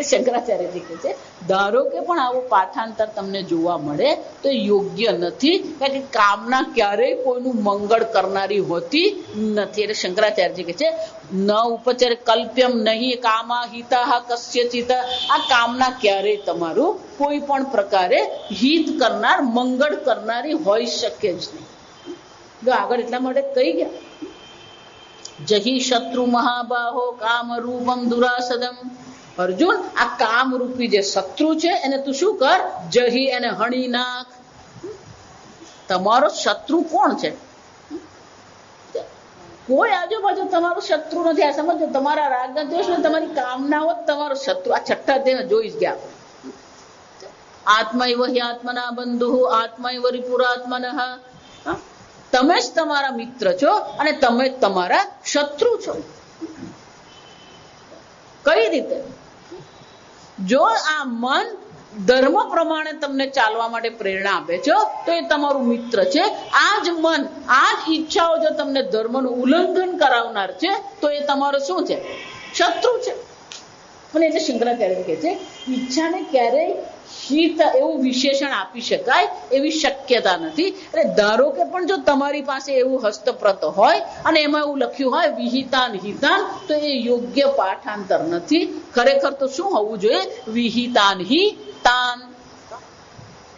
શંકરાચાર્યજી કહે છે ધારો કે પણ આવું પાઠાંતર તમને જોવા મળે તો યોગ્ય નથી, કારણ કે કામના ક્યારેય કોઈનું મંગળ કરનારી હોતી નથી. એટલે શંકરાચાર્યજી કહે છે ન ઉપચર કલ્પ્યમ નહીં કામા હિતાહ કસ્યચિત. આ કામના ક્યારેય તમારું કોઈ પણ પ્રકારે હિત કરનાર, મંગળ કરનારી હોઈ શકે જ નહીં. જો આગળ એટલા માટે કહી ગયા જહી શત્રુ મહાબાહો કામ રૂપમ દુરાસદમ અર્જુન, આ કામરૂપી જે શત્રુ છે એને તું શું કર? જહી એને હણી નાખ. તમારો શત્રુ કોણ છે? કોઈ આજુબાજુ તમારો શત્રુ નથી. આ સમજો, તમારા રાગ દ્વેષ ને તમારી કામનાઓ જ તમારો શત્રુ. આ છઠ્ઠા અધ્યાય જોઈ જ ગયા. આત્મૈવ હિ આત્મના બંધુ આત્મૈવ રિપુરાત્મનઃ. તમે જ તમારા મિત્ર છો અને તમે જ તમારા શત્રુ છો. કઈ રીતે? જો આ મન ધર્મ પ્રમાણે તમને ચાલવા માટે પ્રેરણા આપે છે તો એ તમારું મિત્ર છે. આ જ મન, આ જ ઈચ્છાઓ જો તમને ધર્મનું ઉલ્લંઘન કરાવનાર છે તો એ તમારો શું છે? શત્રુ છે. અને એટલે શંકરાચાર્ય કહે છે ઈચ્છાને ક્યારેય હિત એવું વિશેષણ આપી શકાય એવી શક્યતા નથી. એટલે ધારો કે પણ જો તમારી પાસે એવું હસ્તપ્રત હોય અને એમાં એવું લખ્યું હોય વિહિતાન હિતાન, તો એ યોગ્ય પાઠાંતર નથી. ખરેખર તો શું હોવું જોઈએ? વિહિતાન હિ તાન.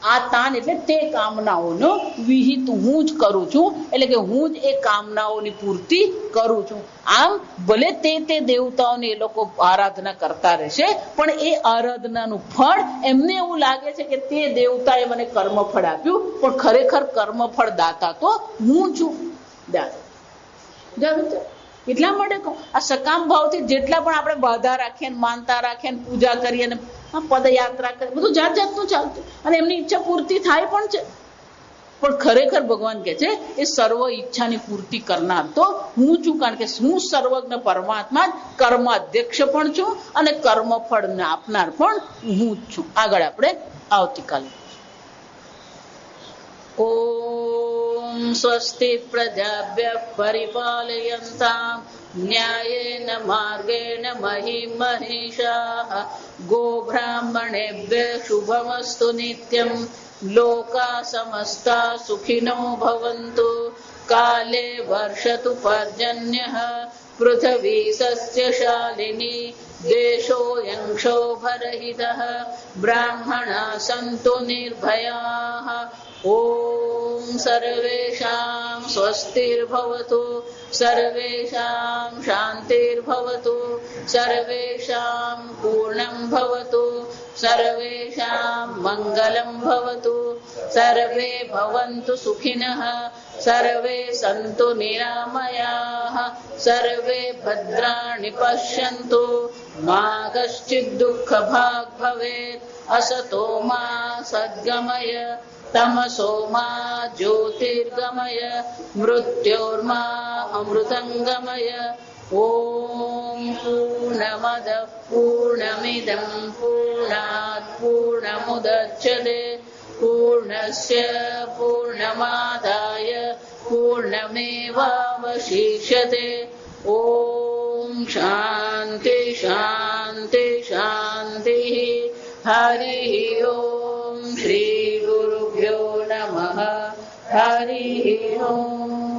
આ તાન એટલે તે કામનાઓનો વિહિત હું જ કરું છું, એટલે કે હું જ એ કામનાઓની પૂર્તિ કરું છું. આમ ભલે તે દેવતાઓની એ લોકો આરાધના કરતા રહેશે, પણ એ આરાધનાનું ફળ એમને એવું લાગે છે કે તે દેવતાએ મને કર્મફળ આપ્યું, પણ ખરેખર કર્મફળ દાતા તો હું છું. એટલા માટે કહું, આ સકામ ભાવથી જેટલા પણ આપણે બાધા રાખીએ, માનતા રાખીએ, પૂજા કરીએ, પદયાત્રા કરીએ, બધું જાત જાતનું ચાલતું અને એમની ઈચ્છા પૂર્તિ થાય પણ છે. પણ ખરેખર ભગવાન કહે છે એ સર્વ ઈચ્છાની પૂર્તિ કરનાર તો હું છું, કારણ કે હું સર્વજ્ઞ પરમાત્મા જ કર્મ અધ્યક્ષ પણ છું અને કર્મફળને આપનાર પણ હું જ છું. આગળ આપણે આવતીકાલે. ઓમ સ્વસ્તિ પ્રજાભ્યઃ પરિપાલયન્તામ ન્યાયેન માર્ગેણ મહિં મહિષાઃ ગોબ્રાહ્મણેભ્યઃ શુભમસ્તુ નિત્યં લોકા સમસ્તા સુખિનો ભવન્તુ કાલે વર્ષતુ પર્જન્યઃ પૃથ્વી સસ્યશાલિની દેશોऽયં ક્ષોભરહિતઃ બ્રાહ્મણા સન્તુ નિર્ભયાઃ. ઓમ સર્વેષાં સ્વસ્તિર્ભવતુ સર્વેષાં શાંતિર્ભવતુ સર્વેષાં પૂર્ણં ભવતુ સર્વેષાં મંગલં ભવતુ સર્વે ભવन्तુ સુખિનઃ સર્વે સન્તુ નિરામયાઃ સર્વે ભદ્રાણિ પશ્યन्तુ મા કશ્ચિદ દુઃખભાગ ભવેत्. અસતો મા સદ્ગમય તમસો મા જ્યોતિર્ગમય મૃત્યોર્મા અમૃતંગમય. ઓમ પૂર્ણમદ પૂર્ણમિદં પૂર્ણાત પૂર્ણમુદચ્યતે પૂર્ણસ્ય પૂર્ણમાદાય પૂર્ણમેવાવશિષ્યતે. ઓમ શાંતિ શાંતિ શાંતિ. હરિ ઓમ. શ્રી ગુરુભ્યો નમઃ. હરિ ઓમ.